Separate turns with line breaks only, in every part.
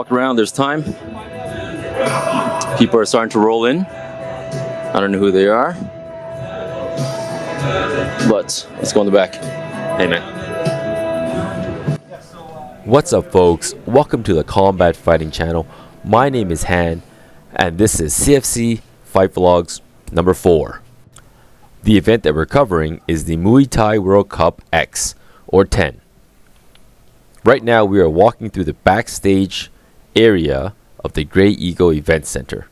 walk around, there's time. People are starting to roll in. I don't know who they are, but let's go in the back. Hey man.
What's up folks, welcome to the Combat Fighting channel. My name is Han and this is CFC Fight Vlogs number 4. The event that we're covering is the Muay Thai World Cup X or 10. Right now we are walking through the backstage area of the Grey Eagle Event Center.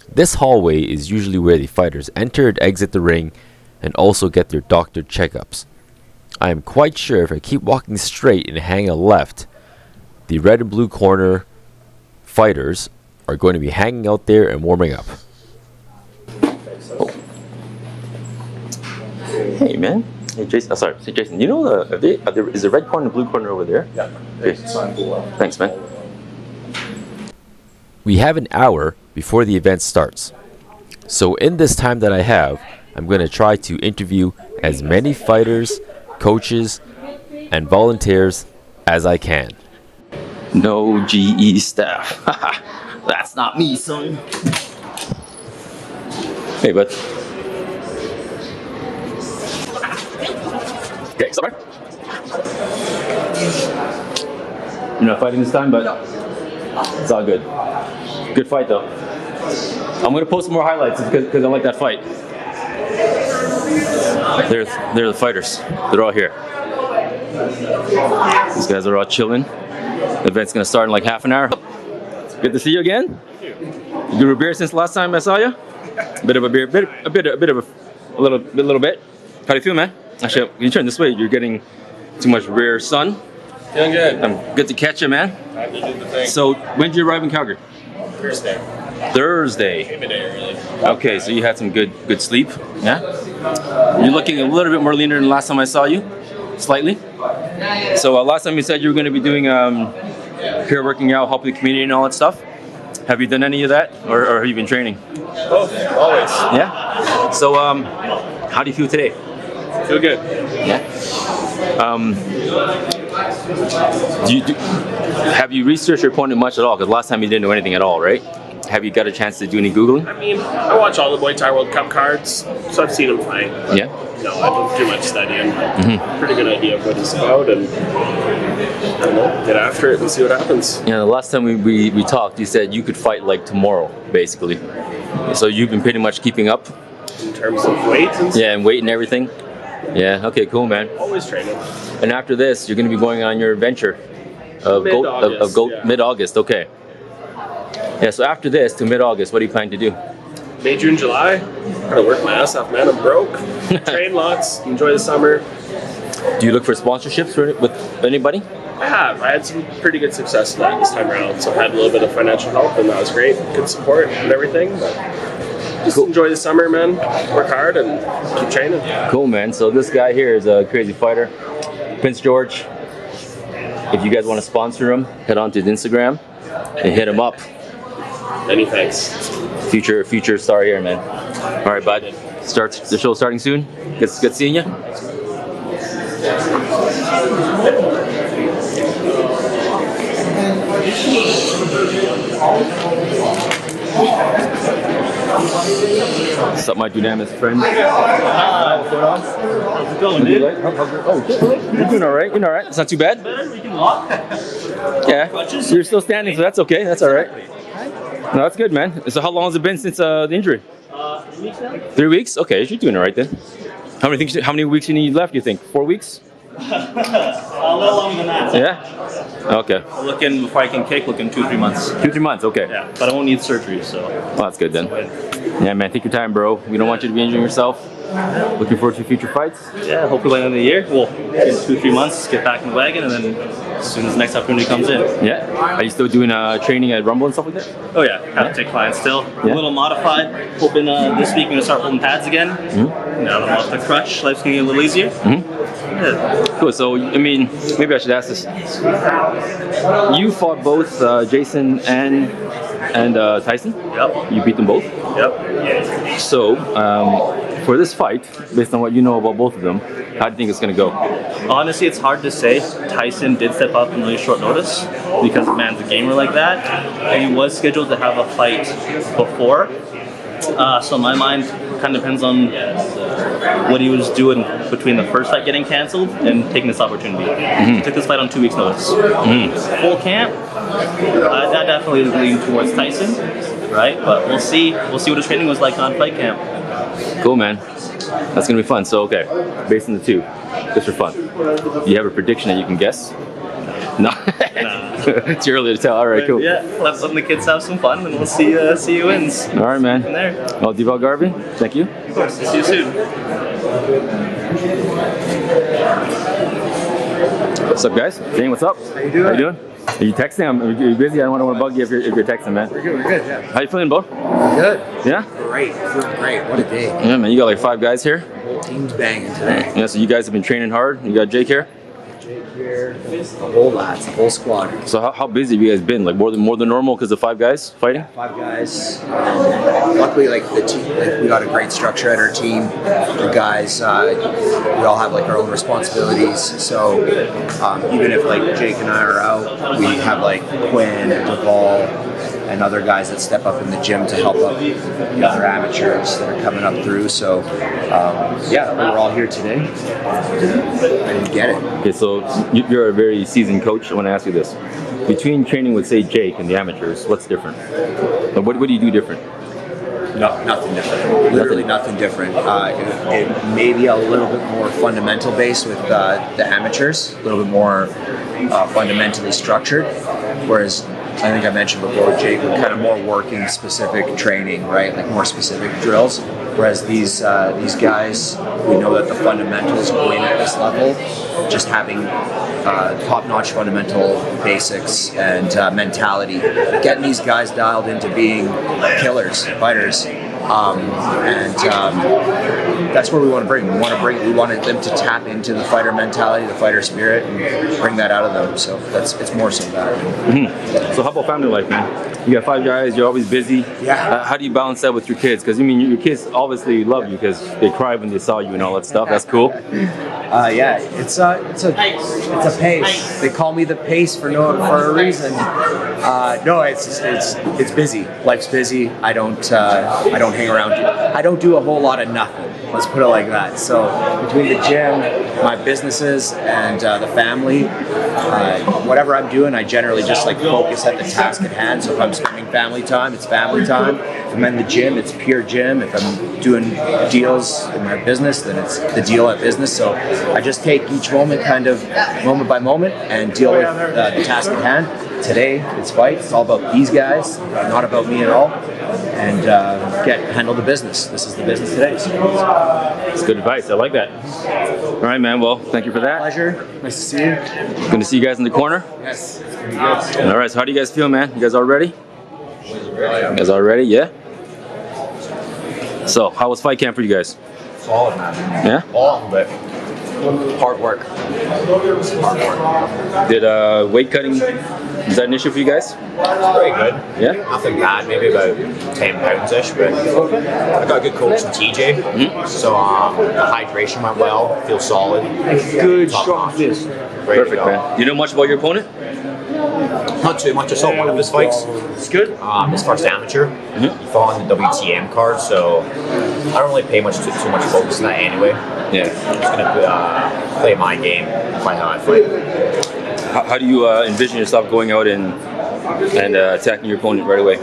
This hallway is usually where the fighters enter and exit the ring and also get their doctor checkups. I am quite sure if I keep walking straight and hang a left, the red and blue corner fighters are going to be hanging out there and warming up.
Oh. Hey man. Hey Jason. Oh, sorry. Hey Jason. You know is the red corner and blue corner over there?
Yeah.
Okay. Thanks, man.
We have an hour before the event starts. So in this time that I have, I'm going to try to interview as many fighters, coaches, and volunteers as I can.
No GE staff. That's not me, son. Hey, bud. Okay, sorry. You're not fighting this time, but it's all good. Good fight, though. I'm gonna post more highlights because I like that fight. They're the fighters. They're all here. These guys are all chilling. The event's gonna start in like half an hour. Good to see you again. You grew a beard since last time I saw you. A bit of a beard, a little bit. How do you feel, man? Actually, you turn this way. You're getting too much rear sun.
Feeling good.
I'm good to catch you, man.
Time to do the thing.
So when did you arrive in Calgary? Thursday.
Came in early.
Okay, so you had some good sleep. Yeah. You're looking a little bit more leaner than last time I saw you, slightly. So last time you said you were going to be doing peer working out, helping the community and all that stuff. Have you done any of that, or have you been training?
Both, always.
Yeah. So how do you feel today?
Feel good.
Yeah. Have you researched your opponent much at all? Because last time you didn't know anything at all, right? Have you got a chance to do any Googling?
I mean, I watch all the Muay Thai World Cup cards, so I've seen him fight.
Yeah.
No, I don't do much studying. Pretty good idea of what he's about, and I don't know, get after it and see what happens.
Yeah, the last time we talked, you said you could fight like tomorrow, basically. So you've been pretty much keeping up?
In terms of weight and stuff?
Yeah, and weight and everything? Yeah, okay, cool, man.
Always training.
And after this, you're going to be going on your adventure of mid-August, okay. Yeah, so after this, to mid-August, what are you planning to do?
May, June, July. Gotta work my ass off, man. I'm broke. Train lots. Enjoy the summer.
Do you look for sponsorships with anybody?
I have. I had some pretty good success in that this time around, so I had a little bit of financial help, and that was great. Good support and everything, but just
cool.
Enjoy the summer, man. Work hard and keep training.
Cool, man. So this guy here is a crazy fighter, Prince George. If you guys want to sponsor him, head on to his Instagram and hit him up.
Many thanks.
Future star here, man. All right, bud. The show starting soon. Good seeing you. What's up, my dynamic friend? What's going on?
How's it going, dude?
You're doing all right. You're all right. It's not too bad.
We can walk.
Yeah. You're still standing, so that's okay. That's all right. No, that's good, man. So how long has it been since the injury?
3 weeks now.
3 weeks? Okay, you're doing all right then. How many weeks you need left, you think? 4 weeks?
A little longer than that.
Yeah? Okay.
Looking, before I can kick, looking 2-3 months.
2-3 months, okay.
Yeah, but I won't need surgery, so.
Well, that's good then. Yeah, man, take your time, bro. We don't want you to be injuring yourself. Looking forward to future fights.
Yeah, hopefully by the end of the year, we'll in 2-3 months get back in the wagon, and then as soon as the next opportunity comes in.
Yeah. Are you still doing training at Rumble and stuff like that?
Oh yeah, have to take clients still.
Yeah.
A little modified. Hoping this week I'm gonna start holding pads again. Now that I'm off the crutch, life's gonna get a little easier. Yeah.
Cool. So, I mean, maybe I should ask this. You fought both Jason and Tyson.
Yep.
You beat them both.
Yep.
So, for this fight, based on what you know about both of them, how do you think it's going to go?
Honestly, it's hard to say. Tyson did step up in really short notice. because the man's a gamer like that. And he was scheduled to have a fight before. So my mind kind of depends on what he was doing between the first fight getting canceled and taking this opportunity. He took this fight on 2 weeks' notice. Full camp, that definitely is leaning towards Tyson, right? But we'll see. We'll see what his training was like on fight camp.
Cool, man. That's gonna be fun. So, okay, based on the 2, just for fun, you have a prediction that you can guess? No, it's too early to tell. All right, cool.
Yeah, let's let the kids have some fun, and we'll see who wins.
All right, man.
From there.
Well, Deval Garvey, thank you.
Of course. See you soon.
What's up, guys? Dane, what's up?
How you doing?
Are you texting? Are you busy? I don't want to bug you if you're texting, man.
We're good, yeah.
How you feeling, bro?
Good.
Yeah?
Great, feeling great. What a day.
Yeah, man. You got like 5 guys here.
Whole team's banging today.
Yeah, so you guys have been training hard. You got Jake here.
Jake here, the whole lads, the whole squad.
So how busy have you guys been? Like more than normal because of 5 guys fighting?
5 guys. Luckily, like the team, like we got a great structure at our team. The guys, we all have like our own responsibilities. So even if like Jake and I are out, we have like Quinn and Deval and other guys that step up in the gym to help out the other amateurs that are coming up through. So yeah, we're all here today. I didn't get it.
Okay, so you're a very seasoned coach. I want to ask you this. Between training with, say, Jake and the amateurs, what's different? Like, what do you do different?
No, nothing different. Literally nothing different. It may be a little bit more fundamental based with the amateurs, a little bit more fundamentally structured, whereas I think I mentioned before, Jake, we're kind of more working specific training, right? Like more specific drills. Whereas these guys, we know that the fundamentals win at this level. Just having top-notch fundamental basics and mentality, getting these guys dialed into being killers, fighters. That's where we want to bring. We wanted them to tap into the fighter mentality, the fighter spirit, and bring that out of them. So it's more so that.
So how about family life, man? You got 5 guys. You're always busy.
Yeah.
How do you balance that with your kids? Because I mean, your kids obviously love you because they cried when they saw you and all that stuff. That's cool.
Yeah, it's a pace. They call me the pace for a reason. No, it's busy. Life's busy. I don't hang around. I don't do a whole lot of nothing. Let's put it like that. So between the gym, my businesses, and the family, whatever I'm doing, I generally just like focus at the task at hand. So if I'm spending family time, it's family time. If I'm in the gym, it's pure gym. If I'm doing deals in my business, then it's the deal at business. So I just take each moment kind of moment by moment and deal with the task at hand. Today, it's fight. It's all about these guys, not about me at all. And handle the business. This is the business today. So.
It's good advice. I like that. All right, man. Well, thank you for that.
Pleasure. Nice to see you.
Good to see you guys in the corner.
Yes. Very good.
All right. So how do you guys feel, man? You guys all ready? You guys all ready? Yeah. So how was fight camp for you guys?
Solid, man.
Yeah.
All of it. Hard work.
Did weight cutting, is that an issue for you guys?
Pretty good.
Yeah?
Nothing bad, maybe about 10 pounds-ish, but I got a good coach in TJ, so the hydration went well, feel solid.
Good,
Top
strong
notch.
fist.
Ready to
Perfect,
go.
man. Do you know much about your opponent?
Not too much. I saw one of his fights.
It's good.
His first amateur. He fought on the WTM card, so I don't really pay too much focus on that anyway.
Yeah.
I'm just gonna play my game, fight how I fight.
How do you envision yourself going out and attacking your opponent right away?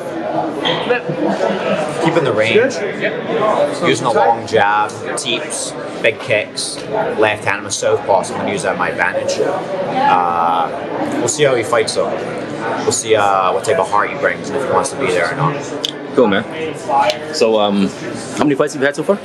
Keeping the range, using a long jab, teeps, big kicks, left hand, I'm a southpaw, so I'm going to use that to my advantage. We'll see how he fights though. We'll see what type of heart he brings and if he wants to be there or not.
Cool, man. So, how many fights have you had so far?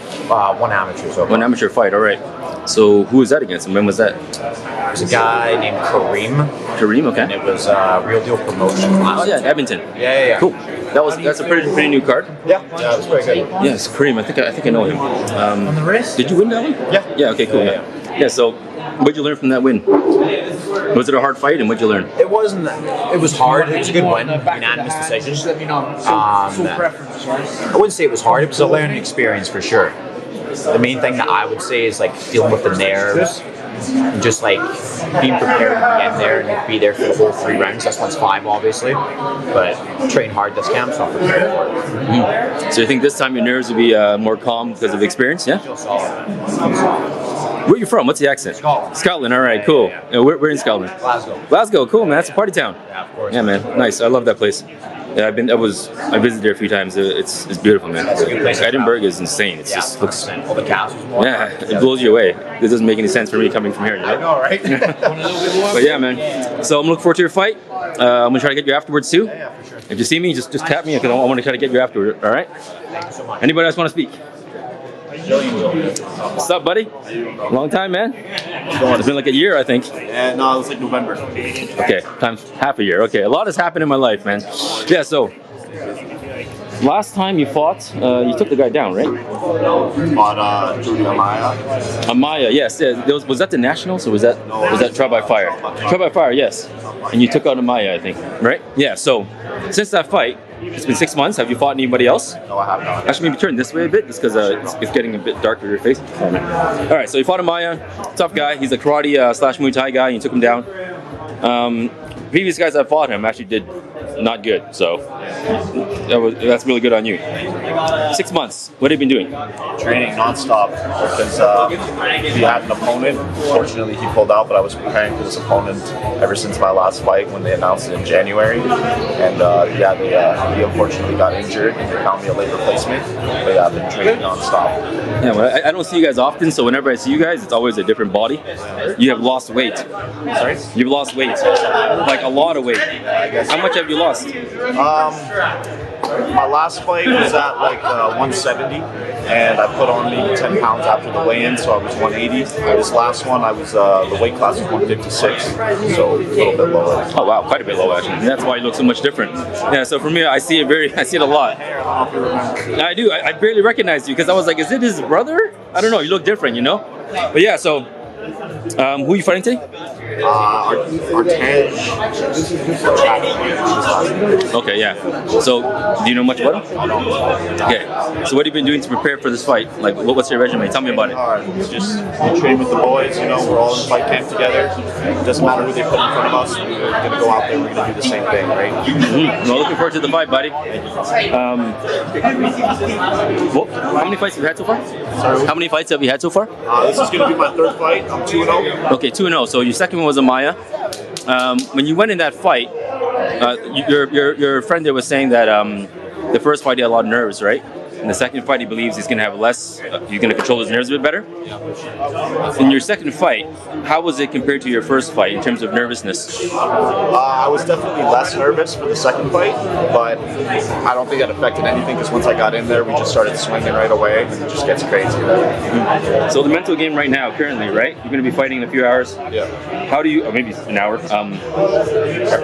One amateur so far.
One amateur fight, all right. So, who was that against and when was that?
There's a guy named Kareem,
Kareem,
and
okay.
it was Real Deal Promotion.
Oh, yeah, Edmonton.
Yeah.
Cool. That's a pretty new card.
Yeah, it was pretty good.
Yes, Kareem. I think I know him.
On the wrist?
Did you win that one?
Yeah.
Yeah. Okay. Cool.
Yeah.
Yeah. So, what'd you learn from that win? Was it a hard fight, and what'd you learn?
It wasn't. It was hard. It was a good win. Unanimous decision.
Let me know. Full preference, right?
I wouldn't say it was hard. It was a learning experience for sure. The main thing that I would say is like dealing with the nerves, just like being prepared to get there and be there for the whole 3 rounds. This one's 5, obviously, but train hard this camp, so I'm prepared for it.
So you think this time your nerves will be more calm because of the experience? Yeah.
Feel solid.
Where are you from? What's the accent?
Scotland.
Scotland. All right. Cool.
Yeah.
Yeah, we're in Scotland.
Glasgow.
Glasgow. Cool, man. That's a party town.
Yeah, of course.
Yeah, man. Nice. I love that place. Yeah, I visited there a few times. It's beautiful, man.
It's a good place to
Edinburgh is insane. It
Yeah,
just looks.
100%. All the castles. More
Yeah, it blows you away. This doesn't make any sense for me coming from here. You know?
I know, right?
But yeah, man. So I'm looking forward to your fight. I'm gonna try to get you afterwards too.
Yeah, for sure.
If you see me, just tap me because I want to try to get you afterward. All right?
Thank you so much.
Anybody else want to speak? What's up, buddy? Long time, man. It's been like a year, I think.
No, it was like November.
Okay, times half a year. Okay, a lot has happened in my life, man. Yeah, so last time you fought, you took the guy down, right?
Fought Julian McNamee.
Amaya, yes. Yeah, was that the Nationals or was that Trial by Fire? Trial by Fire, yes. And you took out Amaya, I think, right? Yeah. So since that fight, it's been 6 months. Have you fought anybody else?
No, I have not.
Actually, maybe turn this way a bit, just because it's getting a bit dark with your face. All right, so you fought Amaya, tough guy. He's a karate / Muay Thai guy, and you took him down. Previous guys that fought him actually did not good, so that's really good on you. 6 months. What have you been doing?
Training nonstop because we had an opponent. Fortunately, he pulled out, but I was preparing for this opponent ever since my last fight when they announced it in January. And he unfortunately got injured and they found me a late replacement. But yeah, I've been training nonstop.
Yeah, well, I don't see you guys often, so whenever I see you guys, it's always a different body. You have lost weight.
Sorry?
You've lost weight, like a lot of weight. How much have you lost?
My last fight was at like 170, and I put on maybe 10 pounds after the weigh-in, so I was 180. This last one, I was the weight class was 156, so a little bit lower.
Oh wow, quite a bit low actually. And that's why you look so much different. Yeah, so for me, I see it a lot. I do. I barely recognized you because I was like, is it his brother? I don't know. You look different, you know. But yeah, so who are you fighting today? Okay, yeah. So, do you know much about him? Okay. So, what have you been doing to prepare for this fight? Like, what's your regimen? Tell me about it.
It's just train with the boys, you know, we're all in fight camp together. It doesn't matter who they put in front of us, we're going to go out there, we're going to do the same thing, right?
Well, looking forward to the fight, buddy. How many fights have you had so far?
Sorry?
How many fights have you had so far?
This is going to be my 3rd fight. I'm 2-0.
Okay, 2-0. So your second one was Amaya. When you went in that fight, your friend there was saying that the first fight he had a lot of nerves, right? In the second fight, he believes he's going to have less. He's going to control his nerves a bit better. In your second fight, how was it compared to your first fight in terms of nervousness?
I was definitely less nervous for the second fight, but I don't think that affected anything because once I got in there, we just started swinging right away, and it just gets crazy.
So the mental game right now, currently, right? You're going to be fighting in a few hours.
Yeah.
How do you, or maybe an hour?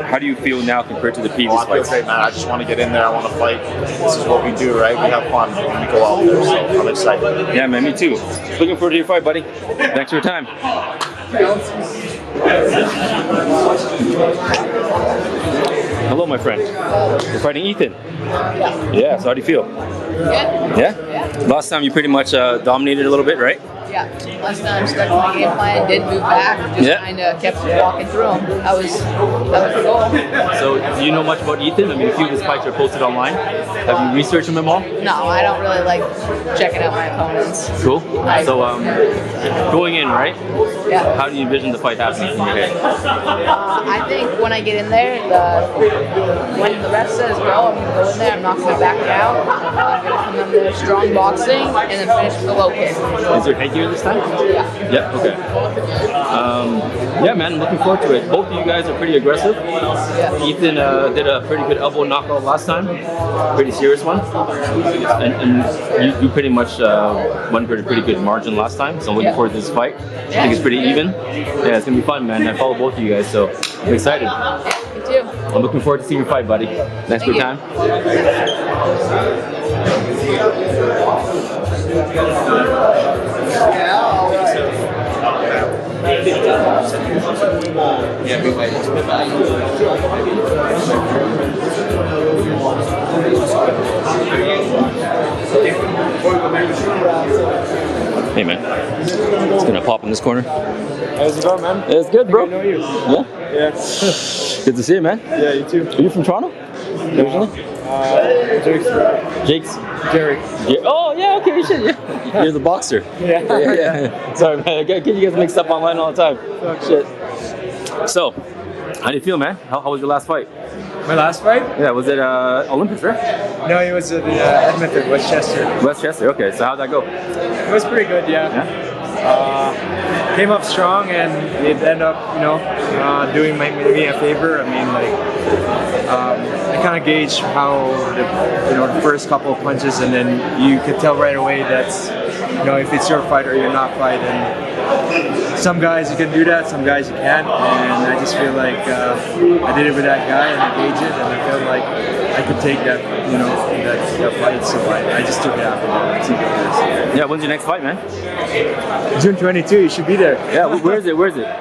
How do you feel now compared to the previous
I feel
fights?
great, man. I just want to get in there. I want to fight. This is what we do, right? We have fun when we go out there, so I'm excited.
Yeah, man, me too. Looking forward to your fight, buddy. Thanks for your time. Hello, my friend. You're fighting Ethan. Yeah, so how do you feel?
Good.
Yeah? Last time you pretty much dominated a little bit, right?
Yeah. Last time I stuck to my game plan, didn't move back, just kind of kept walking through them. That was the goal.
So, do you know much about Ethan? I mean, a few of his fights are posted online. Have you researched him at all?
No, I don't really like checking out my opponents.
Cool. So, going in, right?
Yeah.
How do you envision the fight happening in your head?
I think when I get in there, when the ref says go, I'm going to go in there. I'm not going to back down. I'm going to come in there strong boxing and then finish with a low kick.
Is there headgear this time?
Yeah.
Yeah, okay. Yeah, man, I'm looking forward to it. Both of you guys are pretty aggressive.
Yeah.
Ethan did a pretty good elbow knockout last time. Pretty serious one. And you pretty much won pretty good margin last time. So I'm looking forward to this fight. I think it's pretty even. Yeah, it's going to be fun, man. I follow both of you guys, so I'm excited.
Yeah, me too.
I'm looking forward to seeing your fight, buddy. Thanks for your time. Hey man, it's gonna pop in this corner.
How's it going, man?
It's good, bro.
I know you.
Yeah?
Yeah.
Good to see you, man.
Yeah, you too.
Are you from Toronto? Originally? Jake's?
Jerry.
Yeah. Oh, yeah, okay, shit, yeah. You're the boxer.
Yeah.
Yeah. Sorry, man. I get you guys mixed up online all the time. Shit. So, how do you feel, man? How was your last fight?
My last fight?
Yeah, was it Olympics, right?
No, it was at Edmonton, Westchester.
Westchester, okay. So how'd that go?
It was pretty good, yeah. Came up strong and it ended up, doing me a favor. I mean, I kind of gauged how the first couple of punches, and then you could tell right away that's, if it's your fight or you're not fight. And some guys you can do that, some guys you can't. And I just feel like I did it with that guy and I gauged it, and I felt like I could take that, that fight. So I just took it after that.
Yeah, when's your next fight, man?
June 22, you should be there.
Yeah, where is it?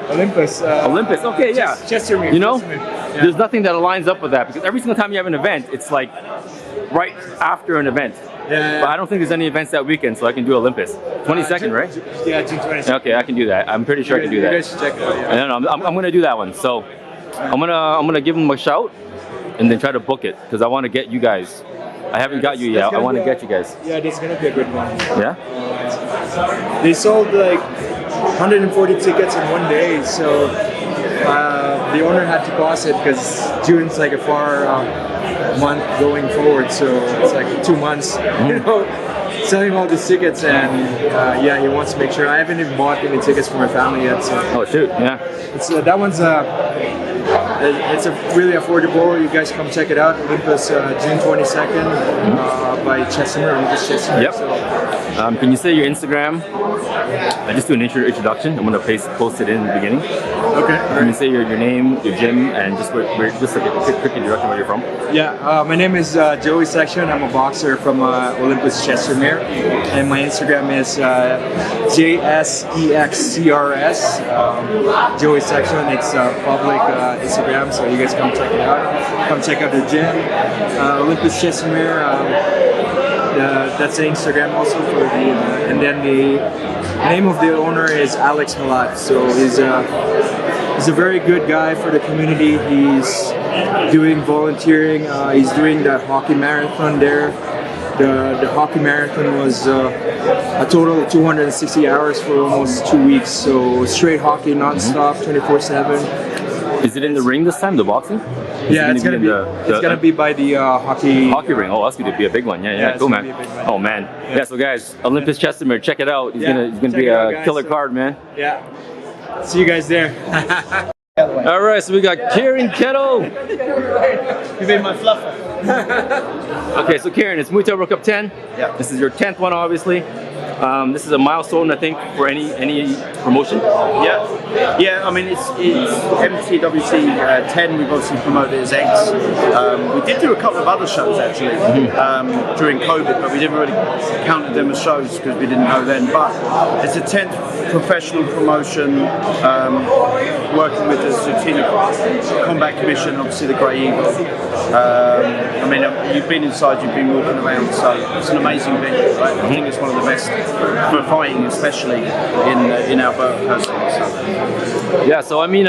Olympus.
Olympus, okay, yeah.
Chestermere. Yeah.
There's nothing that aligns up with that, because every single time you have an event, it's like right after an event.
Yeah.
But I don't think there's any events that weekend, so I can do Olympus. 22nd, right?
Yeah, June 22nd.
Okay, I can do that. I'm pretty sure I can do that.
You guys should check it out, yeah.
I don't know, I'm gonna do that one. So I'm gonna give them a shout and then try to book it, because I want to get you guys. I haven't got you yet. I want to get you guys.
Yeah, that's gonna be a good one.
Yeah?
They sold like 140 tickets in one day, so the owner had to pause it because June's like a far month going forward, so it's like 2 months, selling all these tickets, and yeah, he wants to make sure. I haven't even bought any tickets for my family yet, so.
Oh shoot, yeah.
It's that one's it's a really affordable. You guys come check it out. Olympus, June 22nd, by Chestermere, Olympus Chestermere.
Yep.
So,
can you say your Instagram? I just do an introduction. I'm gonna post it in the beginning.
okay.
Can you say your name, your gym, and just like a quick introduction where you're from?
Yeah, my name is Joey Section. I'm a boxer from Olympus Chestermere, and my Instagram is JSEXCRS. Joey Section. It's public Instagram, so you guys come check it out. Come check out the gym, Olympus Chestermere. That's the Instagram also for the, and then the name of the owner is Alex Malat. So he's a very good guy for the community. He's doing volunteering. He's doing the hockey marathon there. The hockey marathon was a total of 260 hours for almost 2 weeks. So straight hockey, non-stop, 24/7.
Is it in the ring this time, the boxing?
Yeah, it's gonna be by the hockey
ring. Oh, that's gonna be a big one. Yeah, cool, man. Oh man. Yeah. So guys, Olympus Chestermere, check it out. He's gonna be a killer card, man.
Yeah. See you guys there.
All right, so we got Kieran Keddle.
You made my fluffer.
Okay, so Kieran, it's Muay Thai World Cup 10.
Yeah.
This is your 10th one, obviously. This is a milestone, I think, for any promotion.
Yeah. I mean, it's MTWC 10. We've obviously promoted it as X. We did do a couple of other shows actually during COVID, but we didn't really count them as shows because we didn't know then. But it's the 10th professional promotion, working with the Zutina Combat Commission, obviously the Grey Eagle. I mean, you've been inside, you've been walking around, so it's an amazing venue. Right? I think it's one of the best for fighting, especially in Alberta personally. So.
Yeah, so I mean,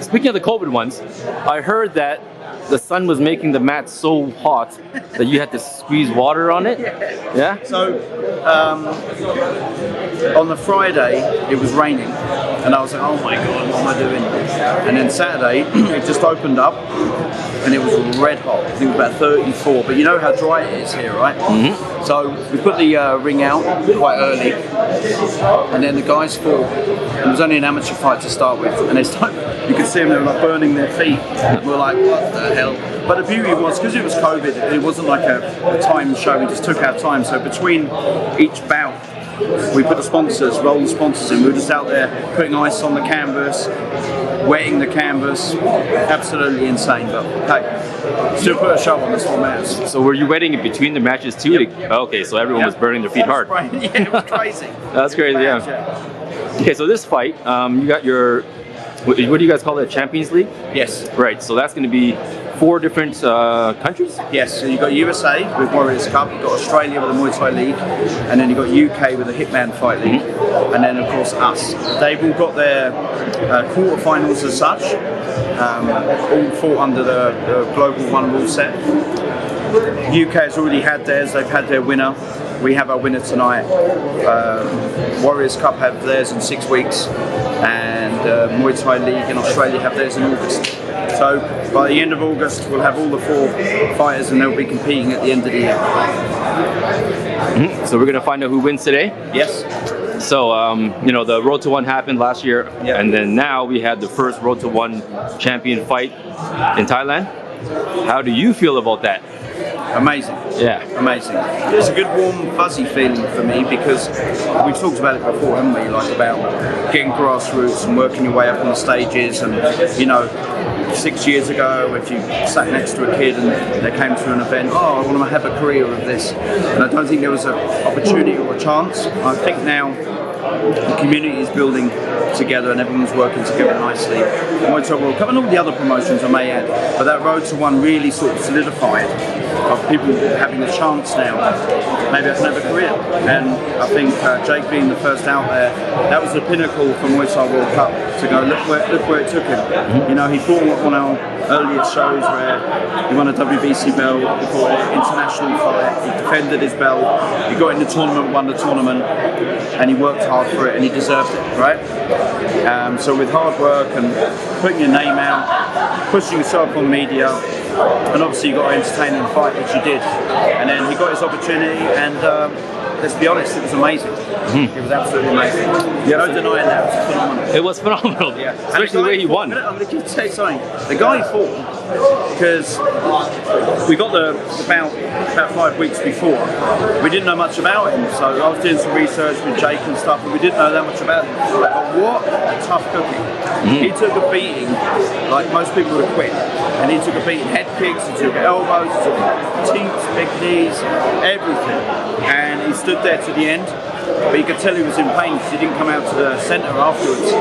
speaking of the COVID ones, I heard that the sun was making the mat so hot that you had to squeeze water on it. Yeah?
So, on the Friday, it was raining, and I was like, oh my God, what am I doing? And then Saturday, it just opened up, and it was red hot. I think it was about 34, but you know how dry it is here, right?
Mm-hmm.
So we put the ring out quite early, and then the guys fought. It was only an amateur fight to start with, and it's like, you could see them, they were like burning their feet. We were like, what the hell? But the beauty was, because it was COVID, it wasn't like a time show, we just took our time. So between each bout, we put the sponsors, roll the sponsors in. We were just out there putting ice on the canvas, wetting the canvas. Absolutely insane, but hey, still put a show on the small mats.
So were you wetting it between the matches too?
Yep.
Okay, so everyone was burning their feet hard.
Yeah, it was crazy.
That's crazy, yeah. Okay, so this fight, you got your What do you guys call it? Champions League?
Yes.
Right. So that's going to be 4 different countries?
Yes, so you've got USA with Warriors Cup, you've got Australia with the Muay Thai League, and then you've got UK with the Hitman Fight League, and then of course us. They've all got their quarterfinals as such, all fought under the global one rule set. UK has already had theirs, they've had their winner. We have our winner tonight. Warriors Cup have theirs in 6 weeks, and Muay Thai League in Australia have theirs in August. So by the end of August, we'll have all the 4 fighters, and they'll be competing at the end of the year.
So we're gonna find out who wins today.
Yes.
So you know, the Road to One happened last year, and then now we had the first Road to One champion fight in Thailand. How do you feel about that?
Amazing.
Yeah.
Amazing. It's a good, warm, fuzzy feeling for me because we talked about it before, haven't we? Like about getting grassroots and working your way up on the stages, and you know, 6 years ago, if you sat next to a kid and they came to an event, oh, I want to have a career of this, and I don't think there was an opportunity or a chance. I think now the community is building together and everyone's working together nicely. Muay Thai World Cup and all the other promotions I may add, but that Road to One really sort of solidified of people having a chance now. Maybe I can have a career, and I think Jake being the first out there, that was the pinnacle for Muay Thai World Cup to go. Look where it took him. You know, he fought on our earlier shows where he won a WBC belt before an international fight. He defended his belt. He got in the tournament, won the tournament, and he worked hard for it, and he deserved it, right? So with hard work and putting your name out, pushing yourself on media, and obviously you got to entertain in the fight, which you did. And then he got his opportunity, and let's be honest, it was amazing. It was absolutely amazing. No denying that. It was phenomenal.
It was phenomenal.
Yeah.
Especially the way he won.
I'm going to tell you something. The guy fought because we got the bout about 5 weeks before. We didn't know much about him, so I was doing some research with Jake and stuff, and we didn't know that much about him. But what a tough cookie. He took a beating like most people would have quit. And he took a beating, head kicks, he took elbows, he took teeps, big knees, everything. And he stood there to the end. But you could tell he was in pain because he didn't come out to the centre afterwards.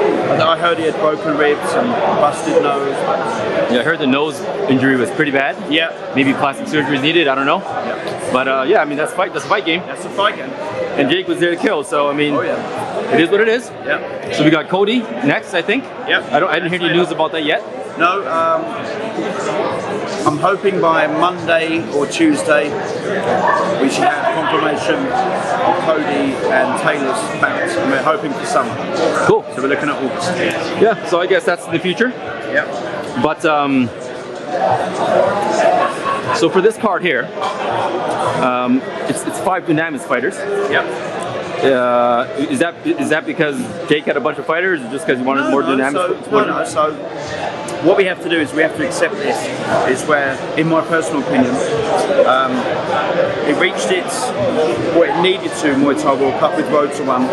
I heard he had broken ribs and busted nose.
Yeah, I heard the nose injury was pretty bad.
Yeah.
Maybe plastic surgery is needed, I don't know.
Yeah.
But yeah, I mean, that's a fight game.
That's a fight game.
And Jake was there to kill, so I mean, it is what it is.
Yeah.
So we got Cody next, I think.
Yeah.
I didn't hear any news about that yet.
No, I'm hoping by Monday or Tuesday we should have confirmation of Cody and Taylor's bouts, and we're hoping for summer.
Cool.
So we're looking at August.
Yeah, so I guess that's the future.
Yep.
But so for this card here, it's 5 unanimous fighters.
Yep.
Is that because Jake had a bunch of fighters, or just because he wanted more dynamics?
So what we have to do is we have to accept this. Is where, in my personal opinion, it reached what it needed to Muay Thai World Cup with Road to One,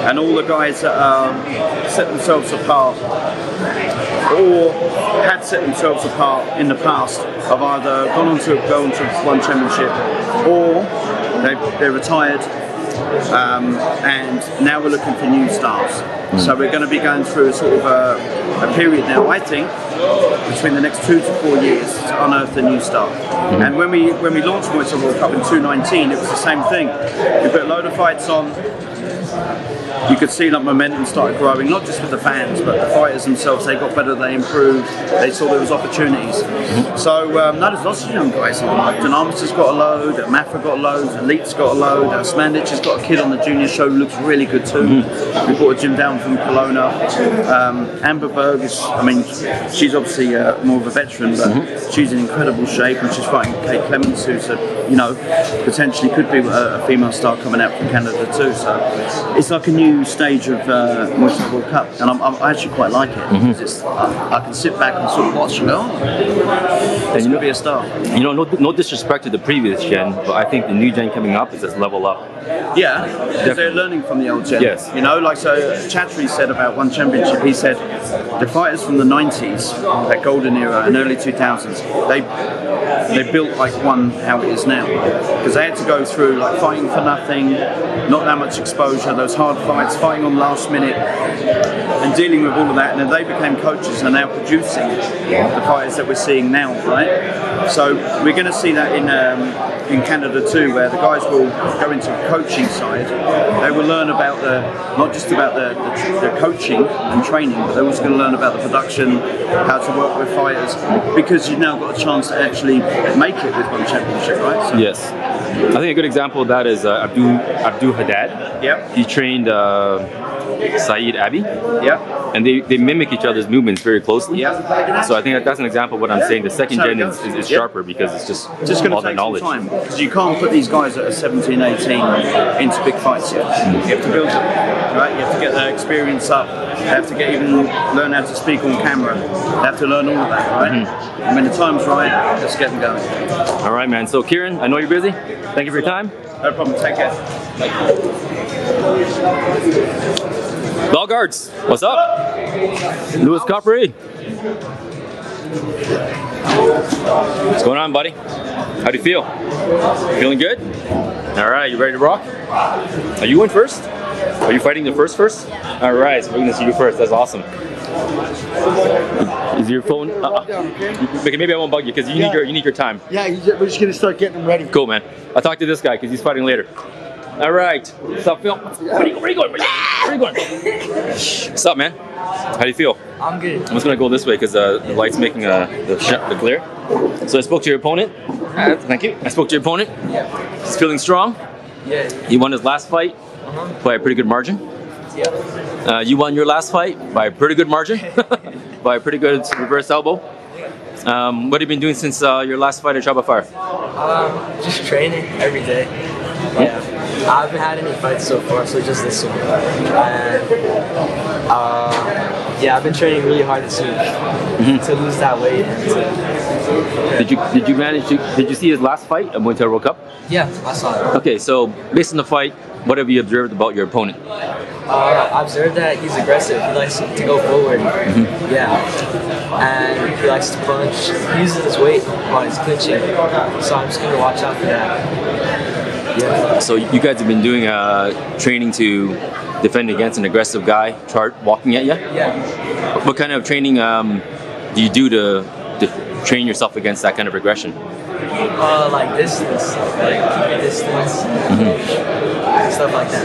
and all the guys that set themselves apart or had set themselves apart in the past have either gone on to one championship or they're retired. And now we're looking for new stars. So we're going to be going through a sort of a period now, I think, between the next 2 to 4 years to unearth the new star. And when we launched Muay Thai World Cup in 2019, it was the same thing. We put a load of fights on. You could see that momentum started growing, not just with the fans, but the fighters themselves. They got better, they improved, they saw there was opportunities. So, no, there's lots of young guys. Dynamis has got a load, Mafra got a load, Elite's got a load, Smandic has got a kid on the junior show who looks really good too. We brought a gym down from Kelowna. Amber Berg is, she's obviously more of a veteran, but she's in incredible shape, and she's fighting Kate Clements, who's potentially could be a female star coming out from Canada too. So it's like a new stage of Muay Thai World Cup, and I actually quite like it. Because I can sit back and sort of watch and go, it's going to be a star.
No disrespect to the previous gen, but I think the new gen coming up is just level up.
Yeah, because they're learning from the old gen.
Yes.
So Chatri said about one championship, he said the fighters from the 90s, that golden era and early 2000s, they built like one how it is now, because they had to go through like fighting for nothing, not that much exposure, those hard fights, fighting on last minute, and dealing with all of that, and then they became coaches and are now producing the fighters that we're seeing now, right? So we're going to see that in Canada too, where the guys will go into the coaching side. They will learn about not just about the coaching and training, but they're also going to learn about the production, how to work with fighters, because you've now got a chance to actually make it with one championship, right? So,
yes. I think a good example of that is Abdul Haddad.
Yeah.
He trained Saeed Abi.
Yeah.
And they mimic each other's movements very closely.
Yeah.
So I think that's an example of what I'm saying. The second gen is sharper because it's just
going
all
to
the
take
knowledge.
some time, because you can't put these guys that are 17, 18 into big fights yet. You have to build them, right? You have to get their experience up. You have to learn how to speak on camera. You have to learn all of that, right? And when the time's right, let's get them going.
All right, man. So Kieran, I know you're busy. Thank you for your time.
No problem. Take care.
Bell guards, what's up? Louis Coppery. What's going on, buddy? How do you feel? Feeling good? All right, you ready to rock? Are you in first? Are you fighting the first? All right, so we're gonna see you first. That's awesome. Is your phone? Okay, maybe I won't bug you because you need your time.
Yeah, we're just gonna start getting them ready.
Cool, man. I'll talk to this guy because he's fighting later. All right. What's up, Phil? Where are you going? What's up, man? How do you feel?
I'm good.
I'm just gonna go this way because the light's making the glare. So I spoke to your opponent. Thank you. I spoke to your opponent.
Yeah.
He's feeling strong.
Yeah.
He won his last fight by a pretty good margin.
Yeah.
You won your last fight by a pretty good margin, by a pretty good reverse elbow. What have you been doing since your last fight at Trouble Fire?
Just training every day. Yeah. I haven't had any fights so far, so just this one. And yeah, I've been training really hard this week to lose that weight.
Did you manage to? Did you see his last fight at Muay Thai World Cup?
Yeah, I saw it.
Okay, so based on the fight, what have you observed about your opponent?
I observed that he's aggressive. He likes to go forward. Yeah. And he likes to punch. He uses his weight while he's clinching. So I'm just going to watch out for that. Yeah.
So you guys have been doing training to defend against an aggressive guy walking at you?
Yeah.
What kind of training do you do to train yourself against that kind of aggression?
Like distance, like keep distance, stuff like that.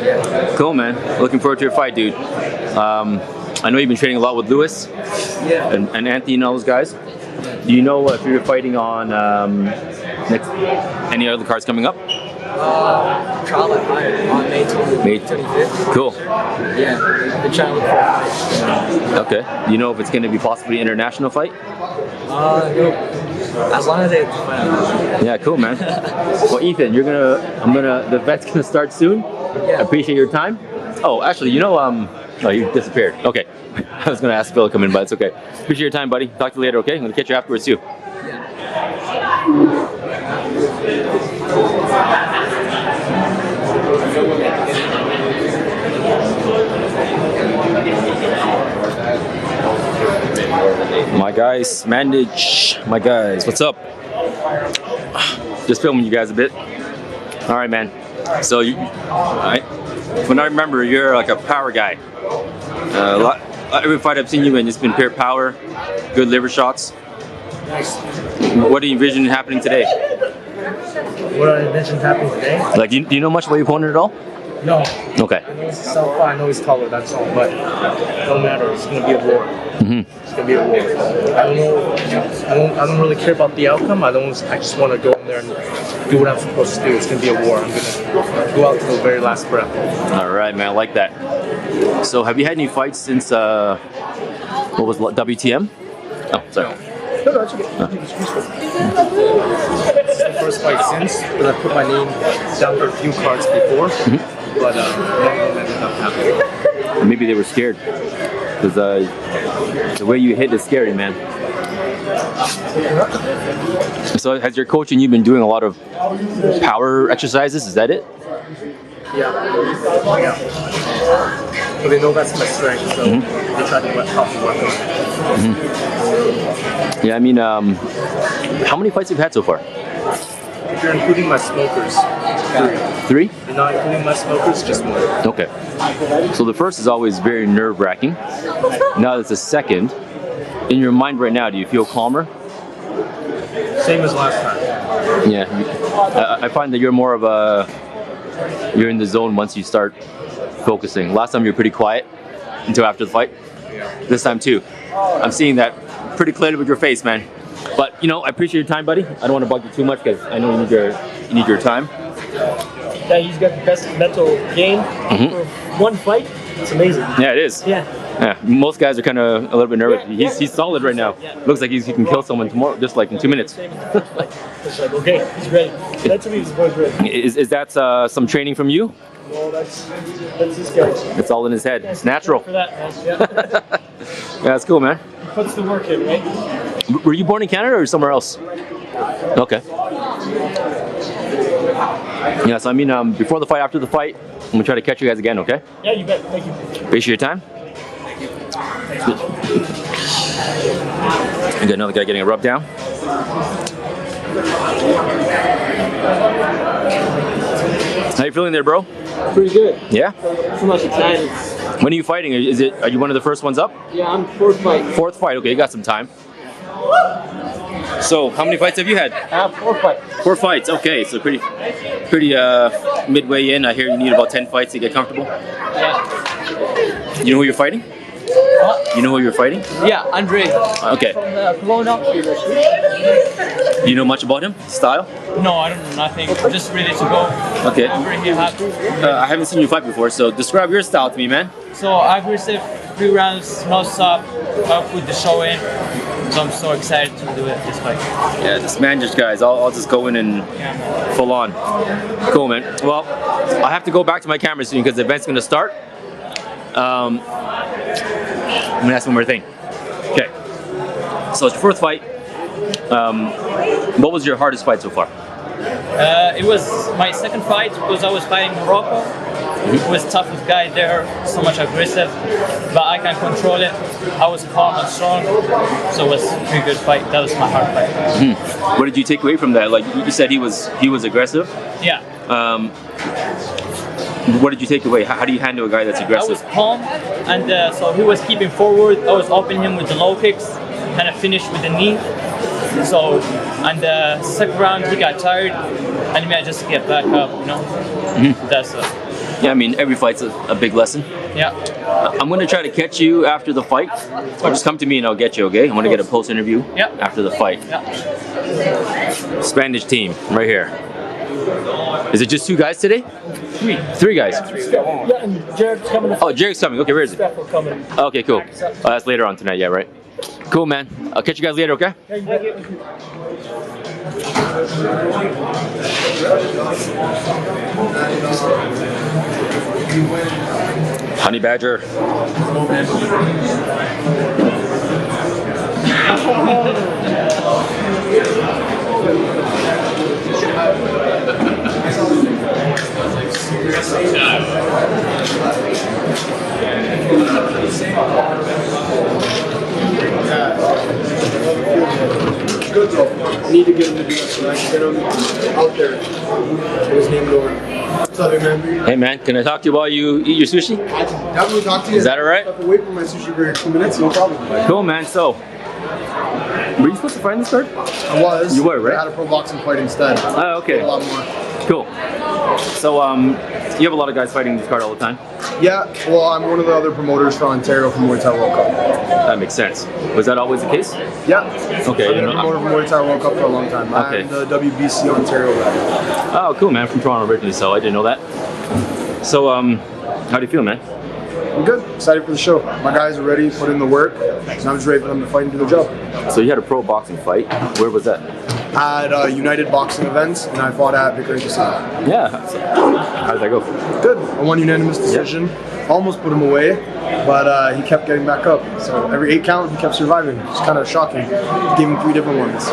Yeah.
Cool, man. Looking forward to your fight, dude. I know you've been training a lot with Louis and Anthony and all those guys. Do you know if you're fighting on any other cards coming up?
Trial at Fire on May 25th.
Cool.
Yeah, I've been trying to look for a fight.
Okay. Do you know if it's going to be possibly an international fight?
No. As long as they fight.
Yeah, cool, man. Well, Ethan, the vet's gonna start soon.
Yeah.
I appreciate your time. Oh, actually, no, you disappeared. Okay. I was gonna ask Phil to come in, but it's okay. Appreciate your time, buddy. Talk to you later, okay? I'm gonna catch you afterwards too. My guys, Mandage, my guys, what's up? Just filming you guys a bit. All right, man. So, when I remember, you're like a power guy. Every fight I've seen you in, it's been pure power, good liver shots. What do you envision happening today?
What I envisioned happening today?
Like, do you know much about your opponent at all?
No.
Okay.
I know he's southpaw, I know he's taller, that's all, but it don't matter, it's gonna be a war. It's gonna be a war. I don't really care about the outcome. I just wanna go in there and do what I'm supposed to do. It's gonna be a war. I'm gonna go out to the very last breath.
All right, man, I like that. So have you had any fights since, what was WTM? Oh, sorry.
No, that's okay. This is the first fight since, but I put my name down for a few cards before, but nothing ended up happening.
Maybe they were scared, because the way you hit is scary, man. So has your coach and you been doing a lot of power exercises? Is that it?
Yeah.
but they know that's my strength, so they try to help me work on it.
Yeah, I mean, how many fights have you had so far?
If you're including my smokers,
3?
If you're not including my smokers, just 1.
Okay. So the first is always very nerve-wracking. Now that's the second. In your mind right now, do you feel calmer?
Same as last time.
Yeah. I find that you're more of a... You're in the zone once you start focusing. Last time you were pretty quiet until after the fight. This time too. I'm seeing that pretty clearly with your face, man. But you know, I appreciate your time, buddy. I don't want to bug you too much because I know you need your time.
Yeah, he's got the best mental game for one fight. It's amazing.
Yeah, it is.
Yeah.
Yeah. Most guys are kind of a little bit nervous. He's solid right now. Looks like he can kill someone tomorrow, just like in 2 minutes.
It's like, okay, he's ready. Mentally, this boy's ready.
Is that some training from you?
No, that's this guy.
It's all in his head. It's natural.
For that, man. Yeah.
Yeah, that's cool, man.
He puts the work in, right?
Were you born in Canada or somewhere else? Okay. Yeah, so I mean, before the fight, after the fight, I'm gonna try to catch you guys again, okay?
Yeah, you bet. Thank you.
Appreciate your time. I got another guy getting a rub down. How you feeling there, bro?
Pretty good.
Yeah?
Too much excited.
When are you fighting? Are you one of the first ones up?
Yeah, I'm 4th fight.
4th fight, okay, you got some time. So, how many fights have you had?
4 fights.
4 fights, okay, so pretty midway in. I hear you need about 10 fights to get comfortable.
Yeah.
You know who you're fighting?
What?
You know who you're fighting?
Yeah, Andre.
Okay.
From the Kelowna.
Do you know much about him? Style?
No, I don't know nothing. I'm just ready to go.
Okay.
Over here, happy.
I haven't seen you fight before, so describe your style to me, man.
So aggressive, 3 rounds, no stop. I'll put the show in. So I'm so excited to do it this fight.
Yeah, just man, just guys. I'll just go in and full on. Cool, man. Well, I have to go back to my camera soon because the event's gonna start. I'm gonna ask one more thing. Okay. So it's your 4th fight. What was your hardest fight so far?
It was my 2nd fight because I was fighting Morocco. It was tough with guy there, so much aggressive, but I can control it. I was calm and strong, so it was a pretty good fight. That was my hard fight.
What did you take away from that? Like you said, he was aggressive.
Yeah.
What did you take away? How do you handle a guy that's aggressive?
I was calm, and so he was keeping forward. I was opening him with the low kicks, kind of finished with the knee. So, and the 2nd round he got tired, and me I just get back up, you know. That's
yeah, I mean, every fight's a big lesson.
Yeah.
I'm going to try to catch you after the fight. Or just come to me and I'll get you, okay? I'm going to get a post interview after the fight.
Yeah.
Spanish team, right here. Is it just 2 guys today?
3.
3 guys?
Yeah, and Jared's coming.
Oh, Jared's coming. Okay, where is it?
Coming.
Okay, cool. Oh, that's later on tonight, yeah, right? Cool, man. I'll catch you guys later, okay? Honey Badger.
I need to get him to do that so I can get him out there. Get his name going. What's up, man?
Hey, man, can I talk to you while you eat your sushi?
I can definitely talk to you.
Is that all right?
I have to wait for my sushi for 2 minutes, no problem.
Cool, man. So, were you supposed to fight in this card?
I was.
You were, right?
I had a pro boxing fight instead.
Oh, okay.
A lot more.
Cool. So, you have a lot of guys fighting this card all the time?
Yeah, well, I'm one of the other promoters for Ontario for Muay Thai World Cup.
That makes sense. Was that always the case?
Yeah.
Okay.
I've been a promoter for Muay Thai World Cup for a long time.
Okay.
I'm the WBC Ontario guy.
Oh, cool, man. I'm from Toronto originally, so I didn't know that. So, how do you feel, man?
I'm good. Excited for the show. My guys are ready, put in the work, and I'm just ready for them to fight and do their job.
So you had a pro boxing fight. Where was that?
At United Boxing events, and I fought at Vickery Casino.
Yeah. So, how did that go?
Good. I won unanimous decision. Almost put him away, but he kept getting back up. So every 8 count, he kept surviving. It's kind of shocking. Gave him 3 different ones.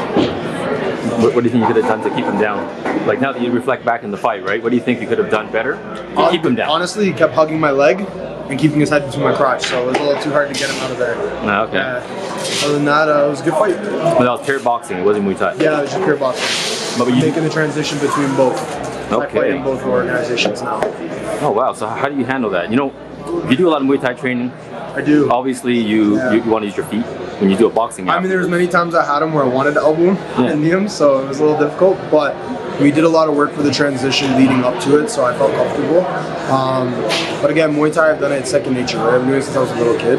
What do you think you could have done to keep him down? Like now that you reflect back in the fight, right? What do you think you could have done better to keep him down?
Honestly, he kept hugging my leg, and keeping his head between my crotch. So it was a little too hard to get him out of there.
Okay.
Other than that, it was a good fight.
But that was pure boxing. It wasn't Muay Thai.
Yeah, it was just pure boxing.
But you
making the transition between both. I fight
okay.
in both organizations now.
Oh wow. So how do you handle that? You know, you do a lot of Muay Thai training.
I do.
Obviously, you want to use your feet when you do a boxing match.
I mean, there was many times I had him where I wanted to elbow him and knee him, so it was a little difficult. But we did a lot of work for the transition leading up to it, so I felt comfortable. But again, Muay Thai, I've done it second nature. Right? I've been doing it since I was a little kid.